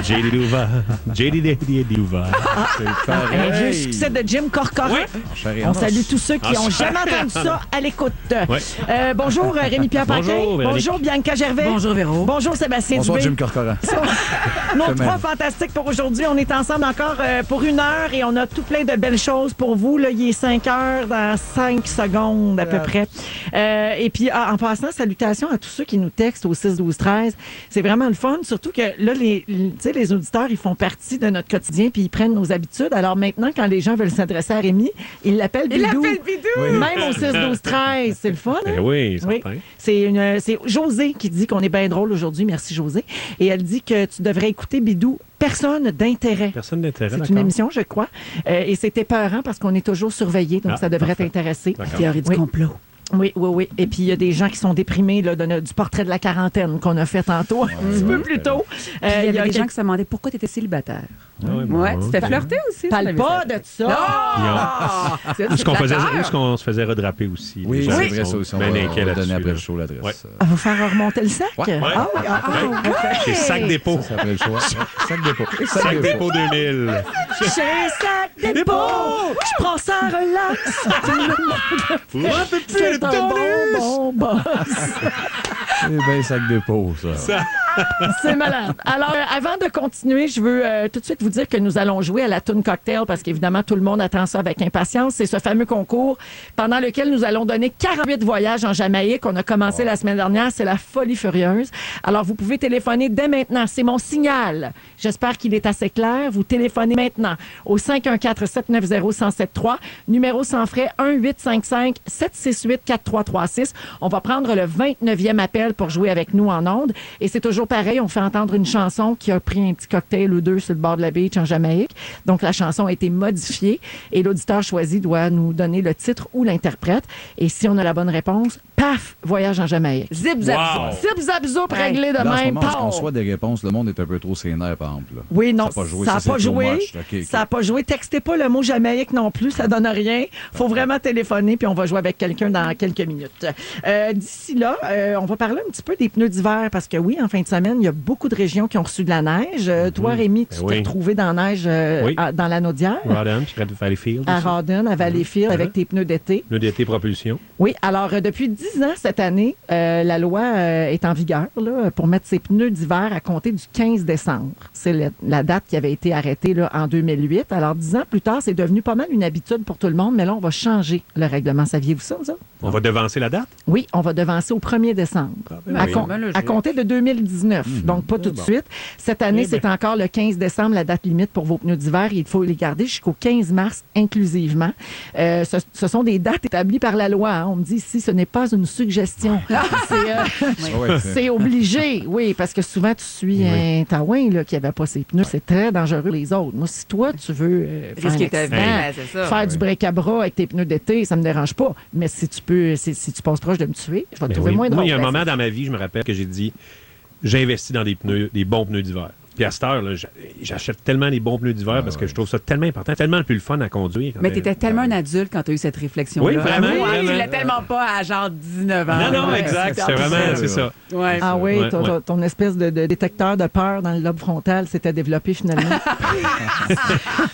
J.D. Duva. J.D. Duva. Un vieux succès de Jim Corcoran. Ouais. On salue tous ceux qui Ah, n'ont super. jamais entendu ça à l'écoute. Ouais. Bonjour Rémi-Pierre Paquin. Bonjour, Véronique. Bonjour Bianca Gervais. Bonjour, Véro. Bonjour Sébastien Bonsoir, Dubé. Jim Corcoran. Nos Semaine. trois fantastiques pour aujourd'hui. On est ensemble encore pour 1 heure et on a tout plein de belles choses pour vous. Là, il est 5 heures dans 5 secondes à peu près. Et puis, en passant, salutations à tous ceux qui nous textent au 6-12-13. C'est vraiment le fun. Surtout que là, tu sais, les auditeurs, ils font partie de notre quotidien puis ils prennent nos habitudes. Alors maintenant, quand les gens veulent s'adresser à Rémi, ils l'appellent Bidou. Il l'appelle Bidou. Même au 6-12-13. C'est le fun, hein? Ben oui, Oui. certain. C'est José qui dit qu'on est bien drôle aujourd'hui. Merci, José. Et elle dit que tu devrais écouter Bidou. Personne d'intérêt. Personne d'intérêt, C'est d'accord. une émission, je crois. Et c'est épeurant parce qu'on est toujours surveillé, donc Ah, ça devrait parfait. t'intéresser. D'accord. Théorie du Oui. complot. Oui, oui, oui. Et puis, il y a des gens qui sont déprimés là, du portrait de la quarantaine qu'on a fait tantôt, un petit peu plus tôt. Puis il y avait des gens qui se demandaient pourquoi tu étais célibataire. Ouais, Ouais, bon. tu t'es flirté aussi. Parle je pas l'avais de ça. Où est-ce qu'on se faisait redraper aussi? Oui, Les gens c'est qui vrai, sont ça aussi. On bien va inquiets donner là-dessus, après là. le show l'adresse. Ouais. À vous faire remonter le sac? Ouais. Ah oui, Ouais. C'est Sac Dépôt. Ça après le show. Sac dépôt. Sac Dépôt 2000. Chez Sac Dépôt, je prends ça relax. C'est un bon boss. C'est bien sac dépôt, ça. C'est malade. Alors, avant de continuer, je veux tout de suite vous dire que nous allons jouer à la Toune Cocktail parce qu'évidemment, tout le monde attend ça avec impatience. C'est ce fameux concours pendant lequel nous allons donner 48 voyages en Jamaïque. On a commencé la semaine dernière. C'est la folie furieuse. Alors, vous pouvez téléphoner dès maintenant. C'est mon signal. J'espère qu'il est assez clair. Vous téléphonez maintenant au 514-790-1073. Numéro sans frais 1-855-768-4336. On va prendre le 29e appel appelle pour jouer avec nous en ondes. Et c'est toujours pareil, on fait entendre une chanson qui a pris un petit cocktail ou deux sur le bord de la beach en Jamaïque. Donc, la chanson a été modifiée et l'auditeur choisi doit nous donner le titre ou l'interprète. Et si on a la bonne réponse, paf, voyage en Jamaïque. Zip, zap, Wow. zip. Zip, zap, zoup, réglé de Là, en ce même. moment, Pow! on reçoit des réponses. Le monde est un peu trop sénère, par exemple. Là. Oui, non, Ça n'a pas joué. ça n'a c'est pas too joué. much. OK. Ça n'a pas joué. Textez pas le mot Jamaïque non plus, ça donne rien. Faut vraiment téléphoner, puis on va jouer avec quelqu'un dans quelques minutes. D'ici là, on va parler un petit peu des pneus d'hiver, parce que oui, en fin de semaine, il y a beaucoup de régions qui ont reçu de la neige. Toi, Rémi, tu Ben t'es oui. retrouvé dans la neige Oui. dans la Naudière, Rawdon, je suis Valleyfield. à aussi. Rawdon, à Valleyfield, avec tes pneus d'été. Pneus d'été propulsion. Oui, alors depuis 10 ans cette année, la loi est en vigueur là, pour mettre ses pneus d'hiver à compter du 15 décembre. C'est la date qui avait été arrêtée là, en 2008. Alors 10 ans plus tard, c'est devenu pas mal une habitude pour tout le monde, mais là, on va changer le règlement. Saviez-vous ça, vous autres? On va devancer la date? Oui, on va devancer au 1er décembre. ben à, oui. à compter de 2019. Donc, pas tout de suite. Cette année, c'est encore le 15 décembre, la date limite pour vos pneus d'hiver. Il faut les garder jusqu'au 15 mars inclusivement. Ce sont des dates établies par la loi. Hein. On me dit ici, ce n'est pas une suggestion. C'est obligé. Oui, parce que souvent, tu suis un taouin là, qui n'avait pas ses pneus. C'est très dangereux les autres. Moi, si toi, tu veux faire, Risquer ta vie, un accident, ben, c'est ça. faire du break-à-bras avec tes pneus d'été, ça me dérange pas. Mais si tu passes proche de me tuer, je vais te Ben trouver oui. moins drôle. Moi, il y a un Ben, moment dans ma vie, je me rappelle que j'ai dit, j'ai investi dans des bons pneus d'hiver. Puis à cette heure, là, j'achète tellement les bons pneus d'hiver parce que je trouve ça tellement important, tellement plus le fun à conduire. Mais t'étais tellement un adulte quand t'as eu cette réflexion-là. Oui, vraiment, Avoue, hein, vraiment. Tu l'as tellement pas à genre 19 ans. Non, Ouais, exact. C'est vraiment, c'est ça. Ouais. Ah oui, Ouais, ouais. ton espèce de détecteur de peur dans le lobe frontal s'était développé finalement.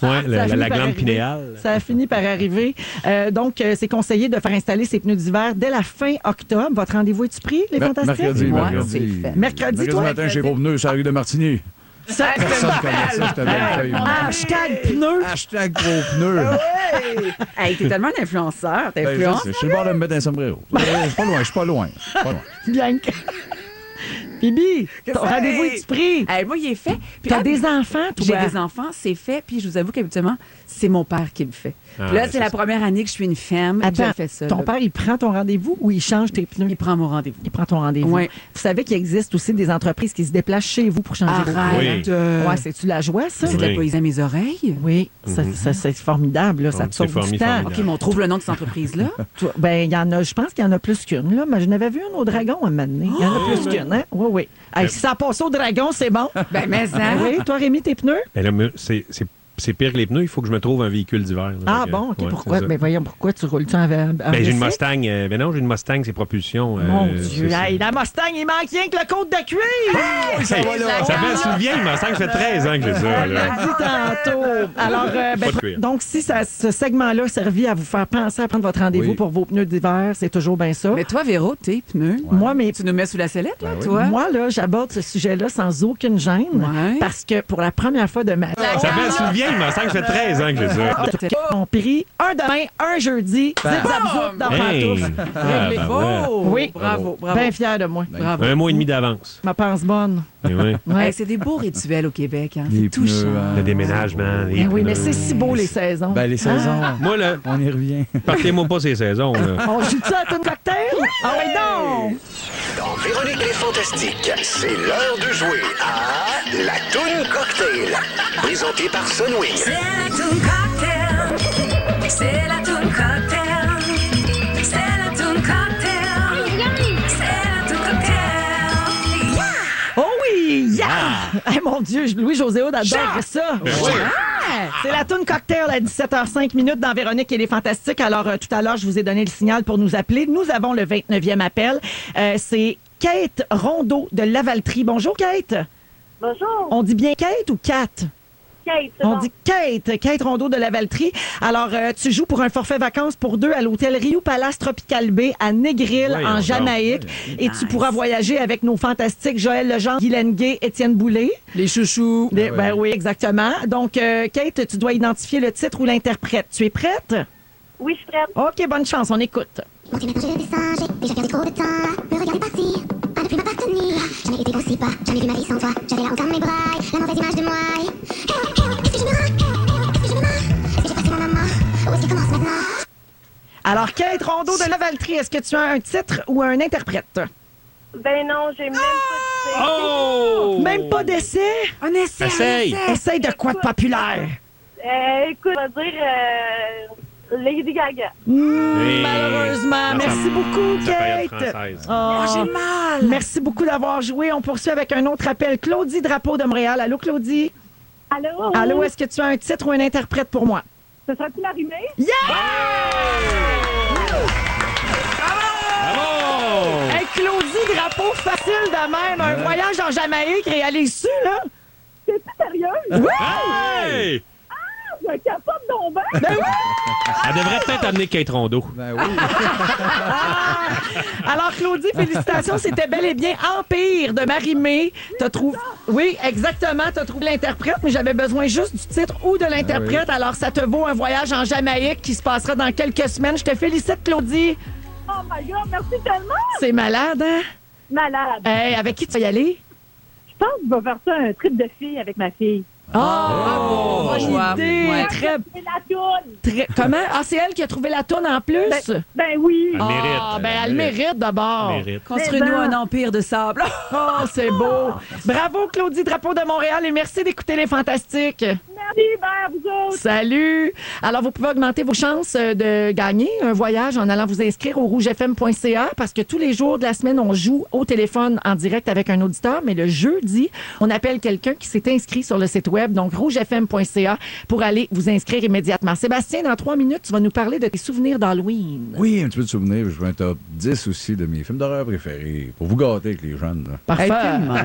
Ouais, Ça a fini la par glande arriver. pinéale. Ça a fini par arriver. Donc, c'est conseillé de faire installer ces pneus d'hiver dès la fin octobre. Votre rendez-vous est-tu pris, les fantastiques? Mercredi, Ouais, mercredi. c'est fait. Mercredi, toi? matin, chez Gros Pneus, sur la rue de Martigny. Ça, Personne ne connaît ça, je te donne une feuille. hashtag pneus. Hashtag Gros Pneus. Hey, t'es tellement un influenceur. Ben, je T'influences. sais, je suis le bord de me mettre un sombrero. Je suis pas loin. Bien que... Bibi, ton rendez-vous est-tu pris? Hey, moi, il est fait. Puis, T'as des enfants, toi? J'ai des enfants, c'est fait. Puis je vous avoue qu'habituellement, c'est mon père qui le fait. Ah, Puis là, ben, c'est la première année que je suis une femme. Attends, je fais ça. ton là. père, il prend ton rendez-vous ou il change tes pneus? Il prend mon rendez-vous. Il prend ton rendez-vous. Ouais. Vous savez qu'il existe aussi des entreprises qui se déplacent chez vous pour changer vos pneus. Arrête. Ouais, c'est-tu la joie, ça? C'est de la Oui. poésie à mes oreilles. Oui, ça, c'est formidable. Là. Ça Donc, te sauve c'est du temps. formidable. OK, mais on trouve le nom de cette entreprise-là. Toi, ben, il y en a, je pense qu'il y en a plus qu'une, là, mais je n'avais vu une au dragon à un moment donné. Il y en a plus qu'une, hein? Oui, oui. Hey, si ça passe au dragon, c'est bon. Ben, mais ça. Oui, toi, Rémi, tes pneus? Ben là, c'est pire que les pneus, il faut que je me trouve un véhicule d'hiver. là. Ah Fait que, bon, OK. ouais, Pourquoi? c'est ça. Ben, voyons, pourquoi tu roules-tu en Ben, j'ai une essai? Mustang. Ben non, j'ai une Mustang, c'est propulsion. Mon Dieu. c'est- Hey, la Mustang, il manque rien que le côte de cuir! Hey, ça fait une vieille Mustang, ça fait 13 ans que j'ai ça. là. Dit tantôt. Alors, ben, Pas de cuir. donc, si ce segment-là a servi à vous faire penser à prendre votre rendez-vous Oui. pour vos pneus d'hiver, c'est toujours bien ça. Mais toi, Véro, tes pneus. Moi, mes Tu nous mets sous la sellette, là, oui. toi? Moi, là, j'aborde ce sujet-là sans aucune gêne. Ouais. Parce que pour la première fois de ma vie, Ça fait une vieille Mustang, ça fait 13 ans que j'ai ça. là. on prie un demain, un jeudi, zip zap zoup dans Hey. pantoufle. Ah, Réglé. ben ouais. Oh! Oui. Bravo, bravo. Bien fier de moi. Bravo. Un mois et demi d'avance. Ma pense bonne. Eh oui. Ouais. Hey, c'est des beaux rituels au Québec. Hein. Les C'est touchant. pneus, hein. Le déménagement. les Ben oui, mais pneus. c'est si beau les saisons. Ben, les saisons, Moi, là, on y revient. partez-moi pas ces saisons. Là. On joue-tu à ton cocktail? Ah oui, donc! Dans Véronique les Fantastiques, c'est l'heure de jouer à la Toune Cocktail. Présenté par Sunwing. C'est la Toune Cocktail. C'est la Toune Cocktail. C'est la Toune Cocktail. C'est la Toune Cocktail. Oh oui! Yeah! Hey, mon Dieu, Louis-José Aude adore ça. Oui. Ah! C'est la toune cocktail à 17h05 dans Véronique et les Fantastiques. Alors, tout à l'heure, je vous ai donné le signal pour nous appeler. Nous avons le 29e appel. C'est Kate Rondeau de Lavaltrie. Bonjour, Kate. Bonjour, On dit bien Kate ou Kat? Kate. c'est On bon. dit Kate Rondeau de Lavaltrie. Alors, tu joues pour un forfait vacances pour deux à l'hôtel Rio Palace Tropical Bay à Negril, Voyons en donc. Jamaïque. Et tu pourras voyager avec nos fantastiques Joël Legendre, Guy Lenguet, Étienne Boulay. Les chouchous. Ben oui, exactement. Donc, Kate, tu dois identifier le titre ou l'interprète. Tu es prête? Oui, je suis prête. OK, bonne chance, on écoute. Mon Dieu, maintenant je descends, j'ai déjà perdu trop de temps. Me regarder par-ci, à ne plus m'appartenir. Jamais été aussi bas, jamais vu ma vie sans toi. J'avais la honte dans mes bras, la mauvaise image de moi. Est-ce que je me rends? Est-ce que je me mords? Est-ce que j'ai passé mon moment? Où est-ce qu'il commence maintenant? Alors, Kate Rondeau de Lavaltrie, est-ce que tu as un titre ou un interprète? Ben non, j'ai même pas de Oh! Même pas d'essai? Un essai, Essaye. Essaye de quoi de populaire? Écoute, on va dire Lady Gaga. Malheureusement. Merci beaucoup, Sa période Kate. française. Oh, j'ai mal. Merci beaucoup d'avoir joué. On poursuit avec un autre appel. Claudie Drapeau de Montréal. Allô, Claudie? Allô? Allô, est-ce que tu as un titre ou un interprète pour moi? Ce sera-tu la rimée? Yeah! Bravo! Hey, Claudie Drapeau, facile de même. Un voyage en Jamaïque réalisé, là. C'est sérieux? Oui! Hey! Je capote donc bien. Ben oui! Elle devrait peut-être amener Kate Rondeau. Ben oui. Alors, Claudie, félicitations. C'était bel et bien Empire de Marie-Mé. T'as trouvé... Oui, exactement. T'as trouvé l'interprète, mais j'avais besoin juste du titre ou de l'interprète. Alors, ça te vaut un voyage en Jamaïque qui se passera dans quelques semaines. Je te félicite, Claudie. Oh my God, merci tellement. C'est malade, hein? Malade. Hey, avec qui tu vas y aller? Je pense que je vais faire ça un trip de fille avec ma fille. Oh! Bonne Wow. idée! Ouais. Très, C'est la toune. très... Comment? Ah, c'est elle qui a trouvé la toune en plus? Ben oui. Elle mérite. Ah, ben elle mérite d'abord. Elle mérite. Construis-nous un empire de sable. Oh, c'est beau. Bravo, Claudie Drapeau de Montréal, et merci d'écouter Les Fantastiques. Merci, ben à vous autres. Salut! Alors, vous pouvez augmenter vos chances de gagner un voyage en allant vous inscrire au rougefm.ca parce que tous les jours de la semaine, on joue au téléphone en direct avec un auditeur, mais le jeudi, on appelle quelqu'un qui s'est inscrit sur le site web, donc rougefm.ca, pour aller vous inscrire immédiatement. Sébastien, dans 3 minutes, tu vas nous parler de tes souvenirs d'Halloween. Oui, un petit peu de souvenirs. Je veux un top 10 aussi de mes films d'horreur préférés. Pour vous gâter avec les jeunes. Là. Parfait.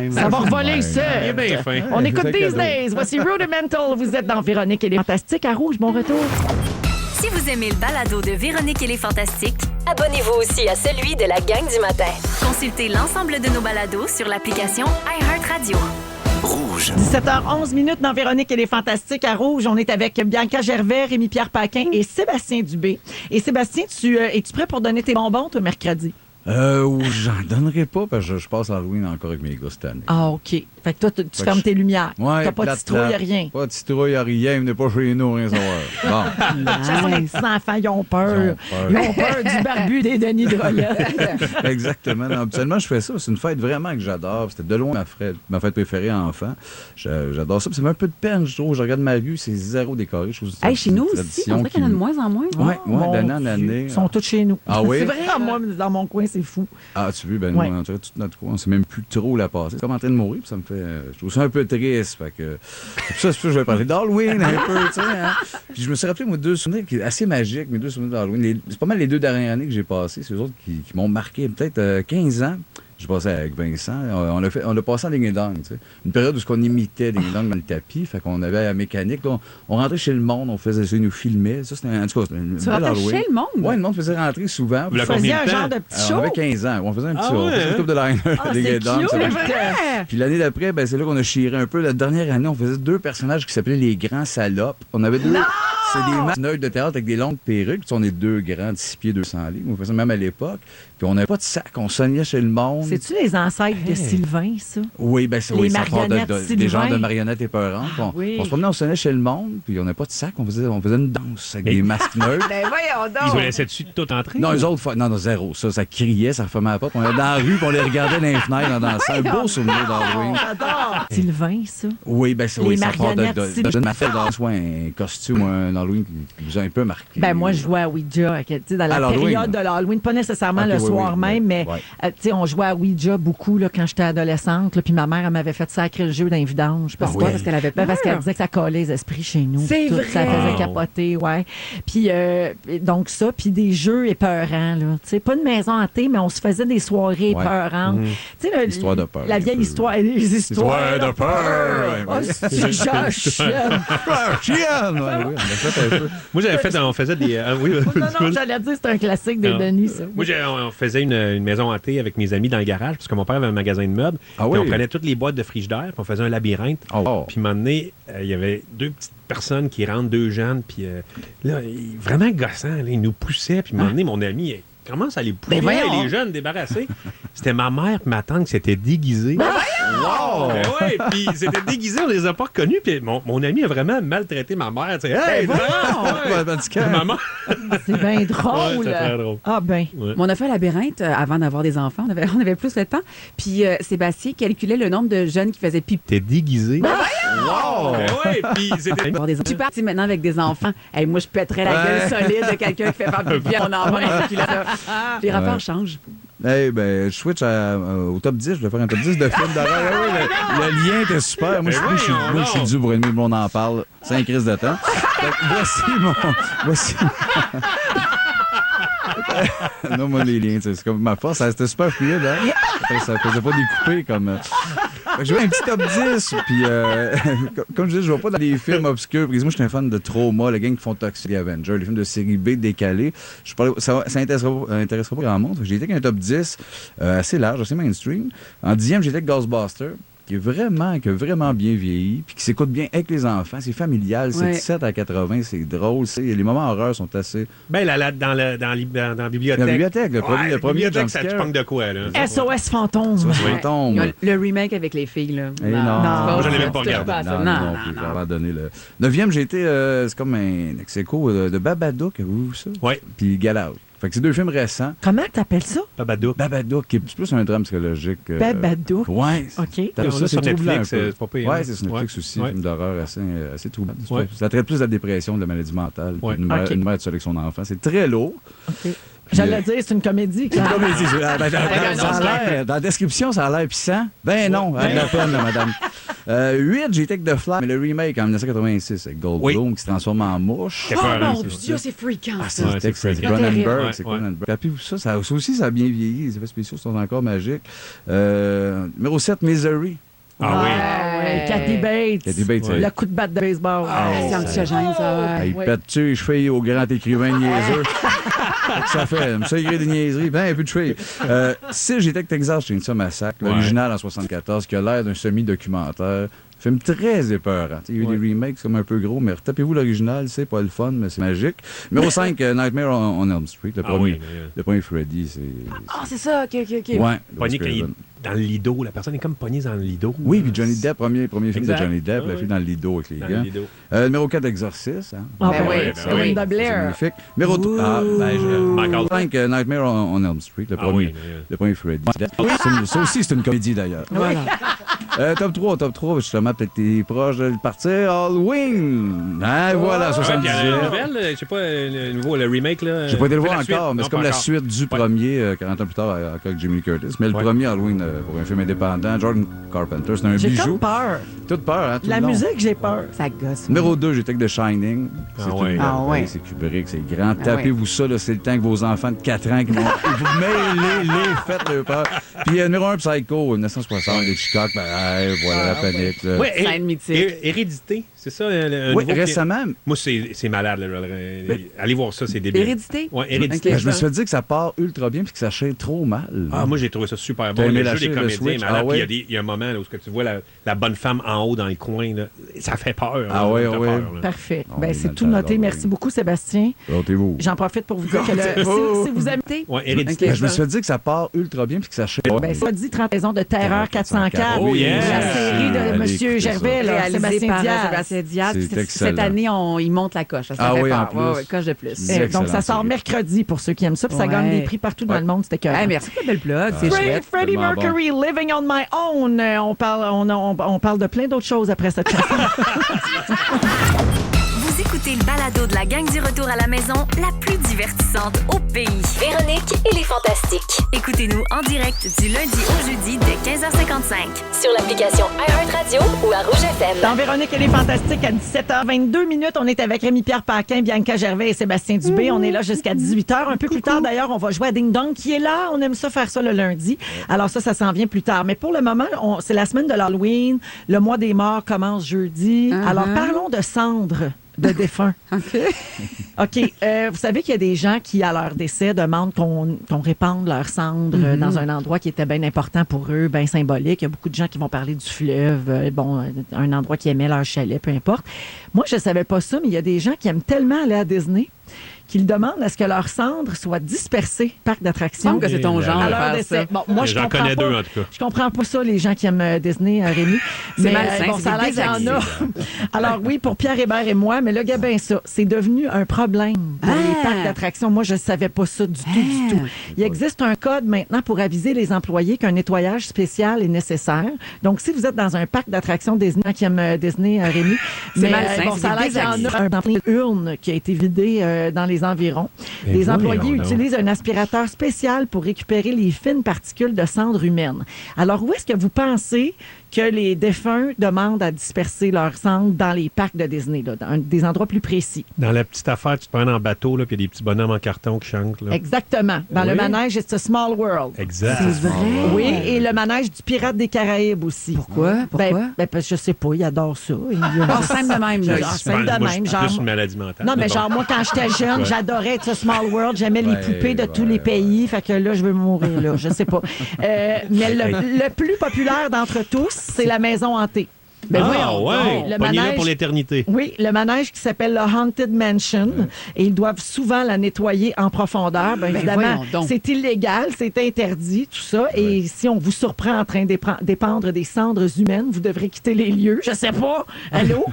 Hey, Ça va revoler ça. Il est bien fin. On écoute C'est These cadeau. Days. Voici Rudimental. Vous êtes dans Véronique et les Fantastiques à Rouge. Bon retour. Si vous aimez le balado de Véronique et les Fantastiques, abonnez-vous aussi à celui de la gang du matin. Consultez l'ensemble de nos balados sur l'application iHeartRadio. 17h11 minutes dans Véronique et les Fantastiques à Rouge. On est avec Bianca Gervais, Rémi-Pierre Paquin et Sébastien Dubé. Et Sébastien, es-tu prêt pour donner tes bonbons, toi, mercredi? J'en donnerai pas parce que je passe Halloween encore avec mes gars cette année. Ah, OK. Fait que toi, tu Fait fermes que tes lumières. Ouais, T'as pas de plate, citrouille, plate. rien. Pas de citrouille, rien. Venez pas chez nous, rien savoir. Bon. Chaque fois, les petits enfants, ils ont peur. Ils ont peur du barbu des Denis Drolet. Exactement. Non, habituellement, je fais ça. C'est une fête vraiment que j'adore. C'était de loin ma fête préférée enfant. J'adore ça. Puis ça me fait un peu de peine, je trouve. Je regarde ma rue, c'est zéro décoré. Je trouve que c'est Chez nous une aussi, tradition on dirait qu'il y en a de moins en moins. Oui, d'année en année. Ils sont tous chez nous. Ah oui? C'est vrai, moi, dans mon coin, c'est fou. Ah, tu veux, ben Ouais. nous, en tout cas, toute notre coin, on sait même plus trop la passer. C'est comme en train de mourir, puis ça me fait. Je trouve ça un peu triste. Fait que. C'est pour ça que je vais parler d'Halloween un peu, tu sais. Hein? Puis je me suis rappelé, moi, 2 souvenirs qui sont assez magiques, mes 2 souvenirs d'Halloween. C'est pas mal les 2 dernières années que j'ai passées. C'est eux autres qui m'ont marqué. Peut-être 15 ans. J'ai passé avec Vincent. On l'a passé en ding-dong, tu sais. Une période où on imitait ding-dong dans le tapis. Fait qu'on avait la mécanique. Là, on rentrait chez le monde, on faisait ça, ils nous filmaient. Ça, c'était en tout cas, c'était une Tu belle rentrais Halloween. chez le monde? Oui, le monde faisait rentrer souvent. Vous l'avez Vous faisiez combien un de temps? genre de petit Alors, show. on avait 15 ans. On faisait un petit Ah show. On ouais, faisait une hein? coupe de liner. Ah, des c'est ding-dong, cute, ça c'est marche. vrai. Puis l'année d'après, ben, c'est là qu'on a chiré un peu. La dernière année, on faisait 2 personnages qui s'appelaient les grands salopes. On avait 2. C'est des masques de théâtre avec des longues perruques. Puis on est 2 grands de 6 pieds 200 livres. On faisait ça même à l'époque. Puis on n'avait pas de sac. On sognait chez le monde. C'est-tu les ancêtres de Sylvain, ça? Oui, ben c'est Les oui, ça part marionnettes des genres Sylvain. de marionnettes épeurantes. oui. On se promenait, on sonnait chez le monde, puis on n'avait pas de sac, on faisait une danse avec des masques neutres. Ben voyons Ils vous donc. laissaient dessus tout entrer? Non, eux autres, non, zéro. Ça criait, ça refermait la porte. On était dans la rue, puis on les regardait dans les fenêtres en dansant. Un beau souvenir d'Halloween. J'adore. Sylvain, ça. Oui, ben c'est Les oui, ça part marionnettes, de ma fête dans soit un costume ou un Halloween qui nous a un peu marqué. Ben moi, je jouais à Ouija, tu sais, dans la À l'Halloween. période de l'Halloween, pas nécessairement Ok, le oui, soir oui, même, oui, mais ouais. tu sais, on jouait à Ouija beaucoup là, quand j'étais adolescente, là, puis ma mère, elle m'avait fait sacrer le jeu d'un vidange. Pourquoi? Parce qu'elle avait Ben, peur. parce qu'elle disait que ça collait les esprits chez nous. C'est Tout, vrai. Ça faisait Wow. capoter, ouais. Puis donc ça, puis des jeux épeurants, là. Tu sais, pas une maison hantée, mais on se faisait des soirées Ouais. épeurantes. Tu sais, Histoire de peur, La un vieille peu. histoire, les histoires Histoire de peur. Oh, c'est chienne. Chienne! Ouais, oui, on a fait un peu. Moi, j'avais fait, on faisait des. Oui, Non, j'allais dire, c'est un classique des Non. Denis, ça. Moi, on faisait une maison hantée avec mes amis dans le garage, parce que mon père avait un magasin de meubles. Ah Puis oui? on prenait toutes les boîtes de frigidaire, puis on faisait un labyrinthe. Oh. Puis, à un moment donné, il y avait 2 petites personnes qui rentrent, 2 jeunes, puis là, vraiment gossant, là, ils nous poussaient. Puis, à un moment donné, mon ami, il commence à les pousser, Ben voyons. les jeunes débarrassés. C'était ma mère et ma tante qui s'étaient déguisées. Wow! Ben ouais, puis c'était déguisé, on les a pas reconnus. Puis mon ami a vraiment maltraité ma mère. Tu sais, hey, maman! C'est bien Ouais, drôle. c'était très drôle. Ah ben. Ouais. Mais on a fait un labyrinthe avant d'avoir des enfants. On avait plus le temps. Puis Sébastien calculait le nombre de jeunes qui faisaient pipi. T'es déguisé. Wow! Ben ouais, puis c'était... Avoir des enfants. Je suis partie maintenant avec des enfants. Hey, moi, je pèterais la gueule solide de quelqu'un qui fait faire pipi à mon enfant. Puis là, les rapports changent. Eh ben, je switch au top 10. Je vais faire un top 10 de films d'horreur. Ah oui, le lien était super. Moi, je suis dû pour aimer, on en parle. 5 crises de temps. Voici. Non, moi, les liens, c'est comme ma force. C'était super fluide, hein? Ça faisait pas découper comme... Je vais un petit top 10, puis comme je dis, je vais pas dans des films obscurs. Parce que moi, je suis un fan de Trauma, les gangs qui font Toxic Avenger, les films de série B décalés. Ça intéressera pas grand monde. J'ai été avec un top 10 assez large, assez mainstream. En 10e, j'étais avec Ghostbusters, qui a vraiment bien vieilli, puis qui s'écoute bien avec les enfants. C'est familial, c'est 17 à 80, c'est drôle. Les moments horreurs sont assez... Ben, dans la bibliothèque. La bibliothèque, le premier bibliothèque, ça te jumpscare. punk de quoi, là? SOS Fantôme. Fantôme. Le remake avec les filles, là. Eh non. Moi, je l'ai même pas regardé. Non, plus, j'ai abandonné le... 9e, j'ai été... c'est comme un ex-écho de Babadook, avez-vous vu ça? Oui. Puis Get Out. Fait que c'est 2 films récents. Comment t'appelles ça? Babadook, qui est plus un drame psychologique. Babadook? Ouais. OK. T'as vu ça, sur c'est troublant Netflix, un peu. c'est pas pire, Ouais, hein? c'est sur Netflix aussi, Ouais. un film d'horreur assez troublant. Ouais. Ça traite plus de la dépression, de la maladie mentale. Ouais. Une mère seule avec son enfant. C'est très lourd. OK. J'allais dire, c'est une comédie. C'est une comédie. Dans la description, ça a l'air puissant. Ben non, avec la peine, là, madame. 8, j'ai été avec The Fly, mais le remake en 1986 avec Goldblum qui se transforme en mouche. Oh mon Dieu, c'est fréquent. C'est Ouais, c'est Cronenberg. Ouais, C'est ouais. Cronenberg. Rappelez-vous ça aussi, ça a bien vieilli. Les effets spéciaux sont encore magiques. Numéro 7, Misery. Ah oui. Ouais. Cathy Bates. Cathy Bates, Le coup de batte de baseball. C'est anxiogène, ça. Il pète tu je fais au grand écrivain niaiseux. Ça fait, ça écrit des niaiseries, ben un peu de cheveux. Si j'étais avec Texas Chainsaw Massacre, l'original en 74, qui a l'air d'un semi-documentaire. Film très épeurant. Il y a eu des remakes comme un peu gros, mais retapez-vous l'original, c'est pas le fun, mais c'est magique. Numéro 5, Nightmare on Elm Street. Le premier Freddy, c'est... Ah, c'est ça, OK. Ouais. Pogné dans le lido. La personne est comme pognée dans le lido. Oui, puis Johnny Depp, premier film Exact. de Johnny Depp, la fille dans le lido avec les gars. Numéro 4, Exorcist. Hein? Ah, ben oui, oui. Linda C'est Blair. magnifique. Numéro 3, Michael. 5, Nightmare on Elm Street, le premier Freddy. Ça aussi, c'est une comédie d'ailleurs. Voilà. Top 3, justement, peut-être t'es proche de partir. Halloween! Hein, voilà, 78. Il y a la nouvelle, je sais pas, le nouveau, le remake, là. J'ai pas été le voir la suite? encore, mais Non, c'est comme pas la encore. suite du premier, 40 ans plus tard, avec Jimmy Curtis. Mais le premier Halloween, pour un film indépendant, Jordan Carpenter, c'est un J'ai bijou. comme peur. Toute peur, hein, tout La le long. musique, j'ai peur. Ça gosse. Numéro 2, j'étais avec The Shining. C'est Ah une ouais. merveille, c'est Kubrick, c'est grand. Tapez-vous ça, là, c'est le temps que vos enfants de 4 ans qui vont... Vous mêlez, faites-le peur. Puis numéro 1, Psycho, 1960, les Chicago, pareil, voilà la panique. Là. Ouais, Scène mythique. Hérédité, c'est ça? Oui, récemment. Moi, c'est malade. Là, allez voir ça, c'est débile. Hérédité? Ouais, Hérédité. Ben, je me suis fait dire que ça part ultra bien puis que ça chante trop mal. Ah, moi, j'ai trouvé ça super T'as bon. aimé Le la jeu des le comédiens, switch? malade. Ah ouais? Puis il y a un moment là, où tu vois la bonne femme en haut dans les coins. Là. Ça fait peur. Ah là, ouais, t'as ouais. peur, là. Parfait. On Ben, est c'est dans tout le noté. temps, Merci beaucoup, Sébastien. Gâtez-vous. J'en profite pour vous dire que si vous aimez, Ouais, Hérédité. Ben, je me suis fait dire que ça part ultra bien puis que ça chante. ben, ça dit 30 raisons de terreur 404. Oh, yeah. La série de Allez M. écouter Gervais, là, Réalisé Sébastien par Diaz. Sébastien Diaz. C'est Puis excellent. Cette année, il monte la coche. Ça Ah fait oui, peur. en plus. Ouais, coche de plus. C'est Donc, ça excellent, sort série. mercredi pour ceux qui aiment ça. Puis ça Ouais. gagne des prix partout dans le monde. C'était que. Hey, merci pour le bel plug. C'est chouette. Freddie tellement bon. Mercury, Living on My Own. On parle de plein d'autres choses après cette chanson. Vous écoutez le balado de la gang du retour à la maison, la plus divertissante au pays. Véronique et les Fantastiques. Écoutez-nous en direct du lundi au jeudi dès 15h55 sur l'application iHeartRadio ou à Rouge FM. Dans Véronique, elle est fantastique à 17h22 minutes. On est avec Rémi-Pierre Paquin, Bianca Gervais et Sébastien Dubé. On est là jusqu'à 18h. Un peu plus tard, d'ailleurs, on va jouer à Ding Dong qui est là. On aime ça faire ça le lundi. Alors ça s'en vient plus tard. Mais pour le moment, c'est la semaine de l'Halloween. Le mois des morts commence jeudi. Alors parlons de cendres de défunts. OK. Vous savez qu'il y a des gens qui, à leur décès, demandent qu'on répande leurs cendres dans un endroit qui était bien important pour eux, bien symbolique. Il y a beaucoup de gens qui vont parler du fleuve, un endroit qui aimait leur chalet, peu importe. Moi, je savais pas ça, mais il y a des gens qui aiment tellement aller à Disney qu'ils demandent à ce que leurs cendres soient dispersées parc d'attractions. Que c'est ton genre de faire ça. Bon, moi, je J'en comprends connais pas. deux, en tout cas. Je comprends pas ça, les gens qui aiment Disney, Rémi. C'est malsain, bon, c'est ça a l'air qu'il y en a. Alors oui, pour Pierre Hébert et moi, mais là, Gabin, ça, c'est devenu un problème pour les parcs d'attractions. Moi, je savais pas ça du tout. Il existe un code maintenant pour aviser les employés qu'un nettoyage spécial est nécessaire. Donc, si vous êtes dans un parc d'attractions Disney, qui aime Disney, Rémi, c'est malsain, bon, c'est ça a l'air qu'il y en a une urne qui a été vidée dans les environs. Mais Les voyons employés donc. utilisent un aspirateur spécial pour récupérer les fines particules de cendres humaines. Alors, où est-ce que vous pensez que les défunts demandent à disperser leurs cendres dans les parcs de Disney, là, dans des endroits plus précis? Dans la petite affaire, tu te prends en bateau, là, puis il y a des petits bonhommes en carton qui chantent. Là. Exactement. Dans le Oui. manège It's a Small World. Exact. C'est vrai. Oui, et le manège du Pirate des Caraïbes aussi. Pourquoi? Pourquoi? Parce que je sais pas, il adore ça. Simple de même, là. Simple de Moi, même, je suis genre. plus une maladie mentale. Non, mais bon. genre, moi, quand j'étais jeune, j'adorais It's a Small World. J'aimais les poupées de tous les pays. Fait que là, je veux mourir, là. Je sais pas. Mais le plus populaire d'entre tous, c'est la maison hantée. Ben voyons ouais. donc. Le Pognez-le manège- pour l'éternité. Oui, le manège qui s'appelle le Haunted Mansion. Et ils doivent souvent la nettoyer en profondeur. Ben, évidemment, voyons donc. c'est illégal, c'est interdit, tout ça. Et si on vous surprend en train d'épandre des cendres humaines, vous devrez quitter les lieux. Je sais pas. Allô?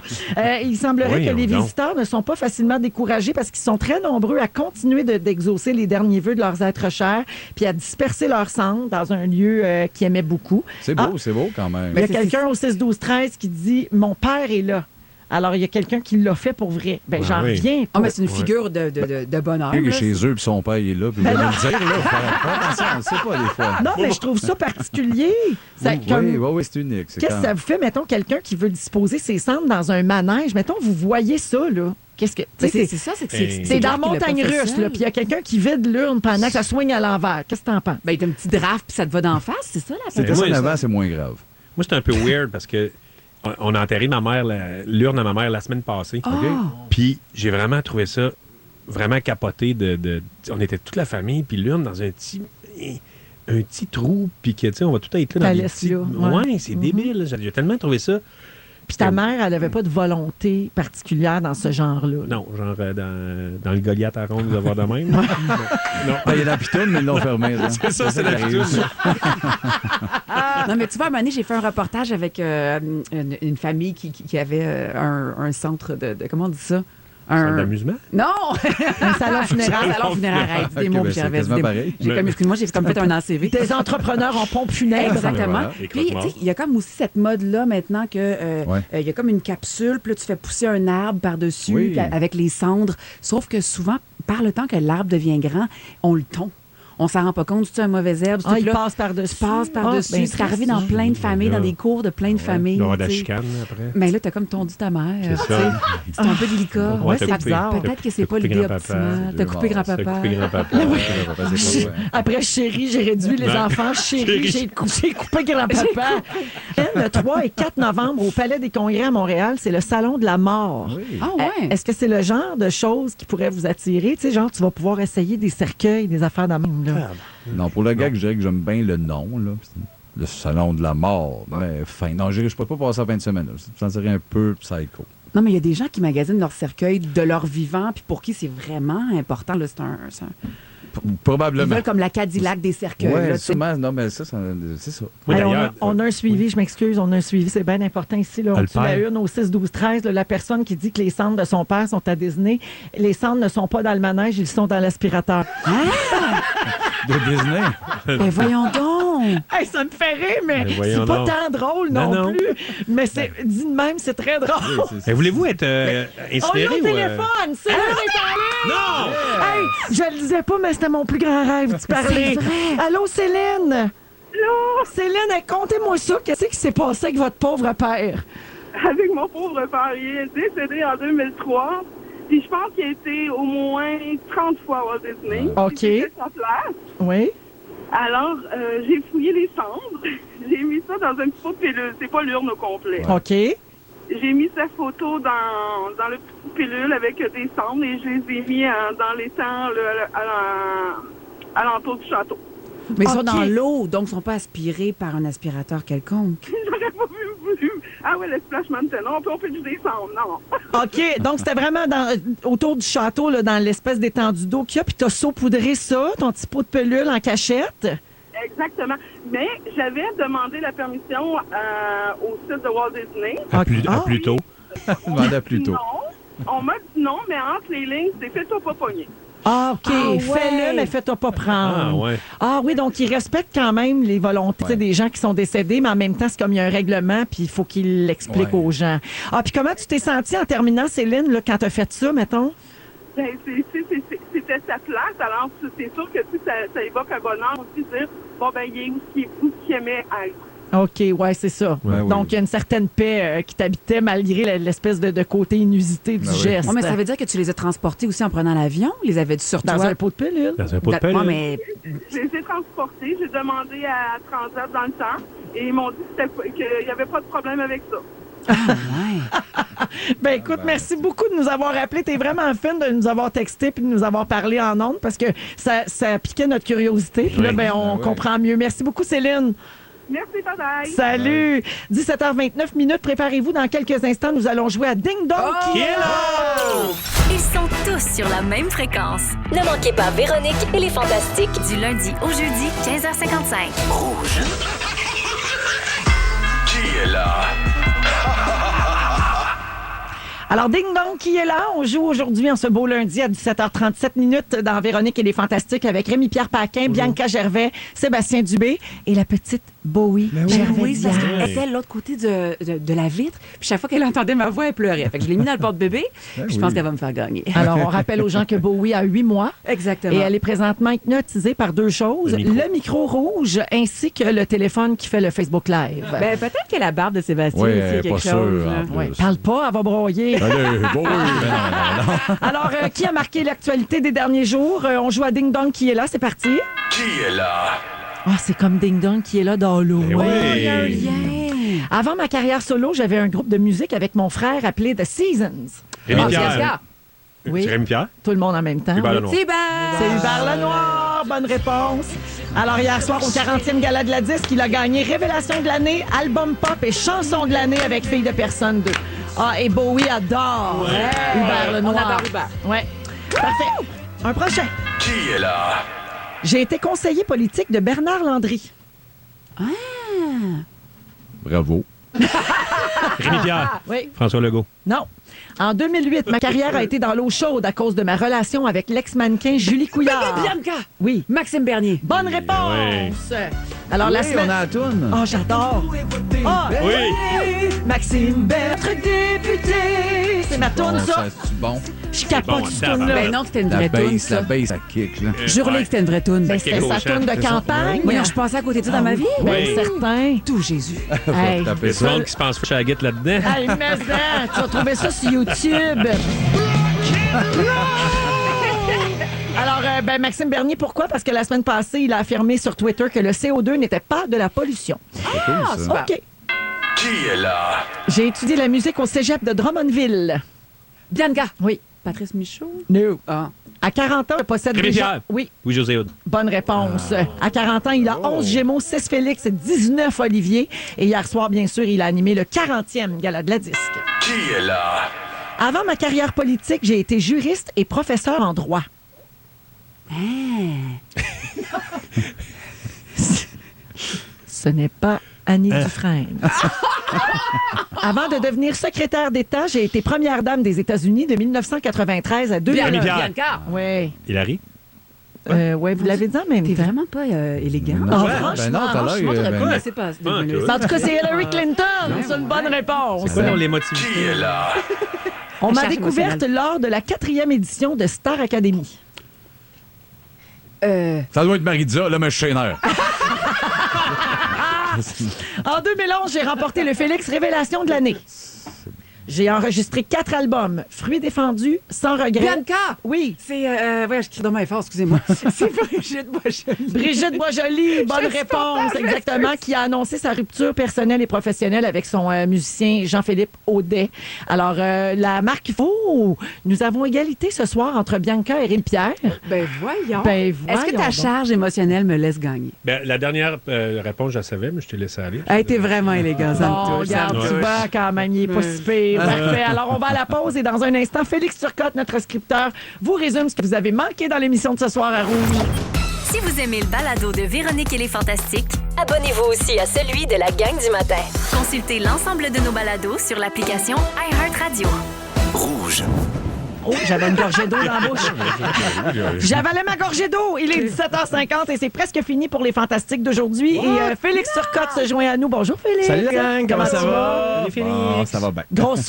Il semblerait Voyons que les donc. visiteurs ne sont pas facilement découragés parce qu'ils sont très nombreux à continuer d'exaucer les derniers vœux de leurs êtres chers puis à disperser leurs cendres dans un lieu qu'ils aimaient beaucoup. C'est beau quand même. Il y a quelqu'un au 6-12-13 qui dit « Mon père est là ». Alors, il y a quelqu'un qui l'a fait pour vrai. Ben, j'en oui. reviens Ah, pas. mais c'est une figure de bonheur. Quelqu'un qui là. est chez eux, puis son père il est là, puis il va nous le dire, là. Faire attention, on ne sait pas des fois. Non, mais je trouve ça particulier. Ça, Oui, c'est unique. Qu'est-ce que ça vous fait, mettons, quelqu'un qui veut disposer ses cendres dans un manège? Mettons, vous voyez ça, là. Qu'est-ce que. Mais C'est c'est ça, c'est que c'est dans Montagne Russe, là, puis il y a quelqu'un qui vide l'urne pendant que ça swing à l'envers. Qu'est-ce que t'en penses? Ben, t'as un petit draft puis ça te va d'en face, c'est ça, la C'était moi, ça en ça- avant, c'est moins grave. Moi, c'est un peu weird parce que on a enterré ma mère, l'urne à ma mère la semaine passée. Puis j'ai vraiment trouvé ça vraiment capoté on était toute la famille, puis l'urne dans un petit trou, puis que, tu sais, on va tout être là dans Ça des laisse petits... là, ouais. Ouais, c'est débile. J'ai tellement trouvé ça. Puis ta mère, elle n'avait pas de volonté particulière dans ce genre-là. là. Non, genre dans le Goliath à ronde, vous avoir de même. Non. Ben, il y a la pitoune, mais ils l'ont fermée. Hein. C'est ça, c'est la arrive. pitoune. Non, mais tu vois, à un moment donné, j'ai fait un reportage avec une famille qui avait un centre de. Comment on dit ça? Centre d'amusement? Non! Un salon funéraire. Un salon funéraire. Hey, dis des Ok, mots, ben, puis c'est j'avais quasiment dit des- pareil. Excuse-moi, j'ai comme fait un ACV. Des entrepreneurs en pompes funèbres. Exactement. Voilà. Et Puis, croque-mort. tu sais, il y a comme aussi cette mode-là maintenant que il y a comme une capsule, puis là, tu fais pousser un arbre par-dessus Oui. puis avec les cendres. Sauf que souvent, par le temps que l'arbre devient grand, on le tond. On s'en rend pas compte, c'est un mauvais herbe. Ah, il là, passe par-dessus. tu passes par-dessus. Ah, ben, c'est arrivé dans plein de familles, dans des cours de plein de familles. Il va y avoir de la tu sais. chicane après. Mais là, t'as comme tondu ta mère. C'est tu sais. ça. C'est un peu délicat. Ouais, c'est t'as coupé- bizarre. t'as- Peut-être que c'est t'as pas coupé l'idée grand-papa. optimale. T'as coupé T'as grand-papa. coupé grand-papa. C'est pas vrai. Après chérie, j'ai réduit les Ouais. enfants. Chérie, Chérie. j'ai coupé grand-papa. Le 3 et 4 novembre, au Palais des Congrès à Montréal, c'est le Salon de la mort. Oui. Ah ouais. Est-ce que c'est le genre de choses qui pourrait vous attirer? Tu sais, genre, tu vas pouvoir essayer des cercueils, des affaires de même, là. Non, pour le gag, je dirais que j'aime bien le nom, là. Le salon de la mort. Mais fin. Non, je ne pourrais pas passer la fin de semaine. Là. Ça serait un peu psycho. Non, mais il y a des gens qui magasinent leur cercueil de leur vivant, puis pour qui c'est vraiment important. Là, c'est un... Ils Probablement. veulent comme la Cadillac des cercueils. Oui, là, tu sais. sûrement. Non, mais ça c'est ça. Oui, Hey, d'ailleurs, on a un suivi, je m'excuse, on a un suivi, c'est bien important ici. Là, on le tue la père. une au 6-12-13, là, la personne qui dit que les cendres de son père sont à Disney. Les cendres ne sont pas dans le manège, ils sont dans l'aspirateur. De Disney. Ben voyons donc! Hey, ça me fait rire, mais Mais voyons c'est pas donc. tant drôle non, Non, non. plus. Mais c'est dit de même, c'est très drôle. Mais voulez-vous être On a inspiré au ou... téléphone, c'est là, Non! Hey, je le disais pas, mais c'était mon plus grand rêve d'y parler. Allô, Céline? Allô? Céline, contez-moi ça. Qu'est-ce qui s'est passé avec votre pauvre père? Avec mon pauvre père, il est décédé en 2003. Puis je pense qu'il a été au moins 30 fois à Walt Disney. OK. Puis c'était sa place. Oui. Alors, j'ai fouillé les cendres. J'ai mis ça dans un petit pot de pilule. C'est pas l'urne au complet. OK. J'ai mis sa photo dans le petit pilule avec des cendres et je les ai mis dans l'étang à l'entour du château. Mais ils sont OK. dans l'eau, donc ils ne sont pas aspirés par un aspirateur quelconque. J'aurais pas pu me voulu. Ah ouais, le Splash Mountain, on peut juste descendre, non. OK, donc c'était vraiment autour du château, là, dans l'espèce d'étendue d'eau qu'il y a, puis t'as saupoudré ça, ton petit pot de pelule en cachette. Exactement. Mais j'avais demandé la permission au site de Walt Disney. À plus tôt. Demandez plus tôt. Non, on m'a dit non, mais entre les lignes, c'est fais-toi pas pogner. Ah, OK. Ouais. Fais-le, mais fais-toi pas prendre. Ah, ouais. Ah oui, donc ils respectent quand même les volontés des gens qui sont décédés, mais en même temps, c'est comme il y a un règlement, puis il faut qu'ils l'expliquent aux gens. Ah, puis comment tu t'es sentie en terminant, Céline, là, quand t'as fait ça, mettons? Ben, c'était sa place, alors c'est sûr que ça évoque un bonheur aussi de dire, bon, ben, il est où ce qu'il aimait être. OK, ouais, c'est ça. Ouais, oui. Donc, il y a une certaine paix qui t'habitait malgré l'espèce de côté inusité du geste. Ouais, mais ça veut dire que tu les as transportés aussi en prenant l'avion? Les avais-tu sur Dans toi? un pot de pilule. Dans un pot de pelule. Ouais, mais Je les ai transportés, j'ai demandé à Transat dans le temps, et ils m'ont dit qu'il n'y avait pas de problème avec ça. Ben écoute, merci beaucoup de nous avoir appelés. T'es vraiment fin de nous avoir texté puis de nous avoir parlé en ondes parce que ça piquait notre curiosité. Puis là, ben, on comprend mieux. Merci beaucoup, Céline. Merci, bye-bye. Salut! 17h29, préparez-vous. Dans quelques instants, nous allons jouer à Ding Dong qui est là! Ils sont tous sur la même fréquence. Ne manquez pas Véronique et les Fantastiques du lundi au jeudi 15h55. Rouge. Qui est là? Alors, Ding Dong qui est là. On joue aujourd'hui en ce beau lundi à 17h37 dans Véronique et les Fantastiques avec Rémi-Pierre Paquin, Bianca Gervais, Sébastien Dubé et la petite Bowie Gervais. oui, parce Diaz. qu'elle était de l'autre côté de la vitre. Puis chaque fois qu'elle entendait ma voix, elle pleurait. Fait que je l'ai mis dans le porte-bébé. Puis je pense qu'elle va me faire gagner. Alors, on rappelle aux gens que Bowie a 8 mois. Exactement. Et elle est présentement hypnotisée par deux choses. Le micro rouge ainsi que le téléphone qui fait le Facebook Live. Ben, peut-être que la barbe de Sébastien Oui, aussi, elle est quelque pas chose. sûre, là. en plus. Ouais, parle pas, elle va broyer. Allez, bon, non. Alors, qui a marqué l'actualité des derniers jours? On joue à Ding Dong qui est là, c'est parti. Qui est là? Ah, c'est comme Ding Dong qui est là dans l'eau. Ben oui. Il y a un lien. Avant ma carrière solo, j'avais un groupe de musique avec mon frère appelé The Seasons. Rémi-Pierre. Oui, C'est Rémi-Pierre? tout le monde en même temps. Hubert Lenoir. C'est C'est Hubert Lenoir. Bonne réponse. Alors, hier soir, au 40e Gala de la Disque, il a gagné Révélation de l'année, Album Pop et Chanson de l'année avec Fille de personne 2. Ah, et Bowie adore Hubert Lenoir. On adore Hubert. Ouais. Parfait. Un prochain. Qui est là? J'ai été conseiller politique de Bernard Landry. Bravo. Rémi-Pierre. Oui. François Legault. Non. En 2008, ma carrière a été dans l'eau chaude à cause de ma relation avec l'ex-mannequin Julie Couillard. Bianca. Oui. Maxime Bernier. Bonne réponse. Alors, la Oui, semaine... on a la toune. Oh, j'adore. Ah, Oui. Maxime Bertre, député. C'est ma toune, ça. C'est bon. Je capote bon, ce tabarnak. toune-là. Ben non, c'était une La vraie toune, bass, la ça. bass, la kick, là. Jure-les que c'était une vraie toune. Ben, c'était sa toune de campagne. Moi, je passais à côté de ça dans ma vie. Ben, Oui. certain. Tout Jésus. Hey. Taper Il y a ça. du monde qui se pense chaguette là-dedans. Hey, mais ça, tu vas trouver ça sur YouTube. Alors, ben, Maxime Bernier, pourquoi? Parce que la semaine passée, il a affirmé sur Twitter que le CO2 n'était pas de la pollution. C'est cool, ça. OK. Qui est là? J'ai étudié la musique au cégep de Drummondville. Bianca. Oui. Patrice Michaud. No. Ah. À 40 ans, il possède déjà... Rémi-Pierre. Oui, Oui, José Hood. bonne réponse. À 40 ans, il a 11 Gémeaux, 6 Félix et 19 Olivier. Et hier soir, bien sûr, il a animé le 40e Gala de la Disque. Qui est là? Avant ma carrière politique, j'ai été juriste et professeur en droit. Ce n'est pas Annie Dufresne. Avant de devenir secrétaire d'État, j'ai été première dame des États-Unis de 1993 à 2001. Rémi-Pierre. Bianca. Oui, Hilary. vous l'avez dit en même T'es temps. vraiment pas élégant. Ah, Ouais, franchement, ben non, tout à l'heure, Franchement, t'aurais ben, pu me laisser passer. Ah, me laisser- ok. En tout cas, c'est Hillary Clinton. C'est une bonne réponse. C'est quoi Qui l'émotivité? est là? On m'a Recherche découverte lors de la 4e édition de Star Academy. Ça doit être Maritza, le machinaire. En 2011, j'ai remporté le Félix Révélation de l'année. J'ai enregistré 4 albums. Fruits défendus, sans regret. Bianca! Oui. C'est... ouais, je crie dans ma fort, excusez-moi. C'est Brigitte Boisjoli. Brigitte Boisjoli, bonne Je suis réponse, contente, exactement, qui a annoncé sa rupture personnelle et professionnelle avec son musicien Jean-Philippe Audet. Alors, la marque nous avons égalité ce soir entre Bianca et Rémi-Pierre. Ben voyons. Est-ce que ta donc. charge émotionnelle me laisse gagner? Ben, la dernière réponse, je la savais, mais je t'ai laissé aller. Elle était vraiment élégante, ça me Bon, touche, ça regarde, me tu touche. vois, quand même, il est pas si pire. Parfait. Alors, on va à la pause et dans un instant, Félix Turcotte, notre scripteur, vous résume ce que vous avez manqué dans l'émission de ce soir à Rouge. Si vous aimez le balado de Véronique et les Fantastiques, abonnez-vous aussi à celui de la gang du matin. Consultez l'ensemble de nos balados sur l'application iHeartRadio. Rouge. Oh, j'avais une gorgée d'eau dans la bouche. J'avalais ma gorgée d'eau. Il est 17h50 et c'est presque fini pour les Fantastiques d'aujourd'hui. Et Félix Turcotte se joint à nous. Bonjour, Félix. Salut la gang, comment ça tu va? vas? Ah, ça va bien. Grosse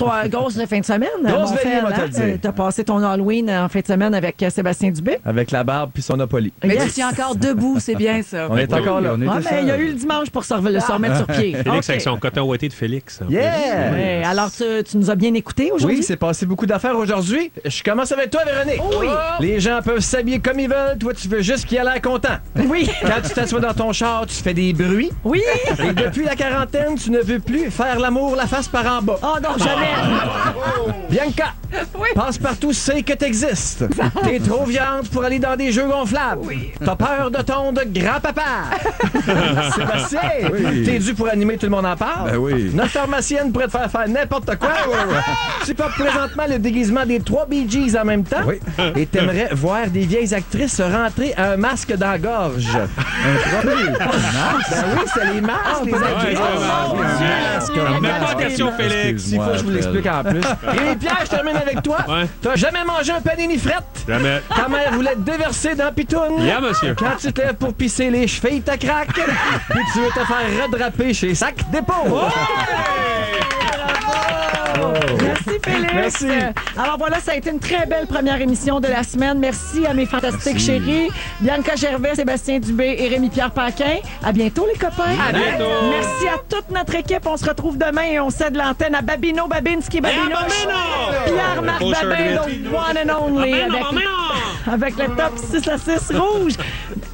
fin de semaine. Grosse mon veillée, frère, on va te hein? le dire. T'as passé ton Halloween en fin de semaine avec Sébastien Dubé. Avec la barbe puis son Napoli. Mais Yes. tu tiens encore debout, c'est bien ça. On est encore là. On Ouais, était mais il y a seuls. eu le dimanche pour se remettre sur pied. Félix OK. avec son coton ouaté de Félix. en Yeah! Ouais, alors, tu nous as bien écoutés aujourd'hui? Oui, c'est passé beaucoup d'affaires aujourd'hui. Je commence avec toi, Véronique. Oui. Les gens peuvent s'habiller comme ils veulent. Toi, tu veux juste qu'ils aient l'air contents. Oui. Quand tu t'assois dans ton char, tu fais des bruits. Oui. Et depuis la quarantaine, tu ne veux plus faire l'amour la face par en bas. Oh non, jamais. Bianca, Passe-Partout sait que t'existes. T'es trop viande pour aller dans des jeux gonflables. T'as peur de ton de grand-papa. Sébastien, Oui. t'es dû pour animer Tout le monde en parle. Ben oui. Notre pharmacienne pourrait te faire faire n'importe quoi. Tu portes présentement le déguisement des 3 Bee Gees en même temps. Oui. Et t'aimerais voir des vieilles actrices se rentrer un masque dans la gorge. Ben oui, c'est les masques, les actrices. Même pas question, Félix. S'il faut que je vous l'explique en plus. Et Pierre, je termine avec toi. Ouais. T'as jamais mangé un panini frette? Jamais. Ta mère voulait te déverser dans Pitoune. Yeah, monsieur. Quand tu te lèves pour pisser, les chevilles te craquent. Puis tu veux te faire redraper chez Sac Dépôt. Merci, Félix. Merci. Alors voilà, ça a été une très belle première émission de la semaine. Merci à mes fantastiques chéris, Bianca Gervais, Sébastien Dubé et Rémi-Pierre Paquin. À bientôt, les copains. À bientôt. Merci à toute notre équipe. On se retrouve demain et on cède l'antenne à Babino Babinski Babinouche. Pierre-Marc Beau shirt Babin, vite. le one and only. Avec le top 6 à 6 rouge.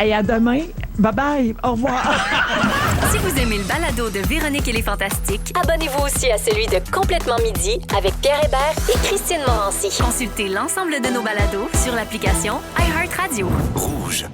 Et à demain. Bye-bye. Au revoir. Si vous aimez le balado de Véronique et les Fantastiques, abonnez-vous aussi à celui de Complètement Midi avec Pierre Hébert et Christine Morancy. Consultez l'ensemble de nos balados sur l'application iHeartRadio. Rouge.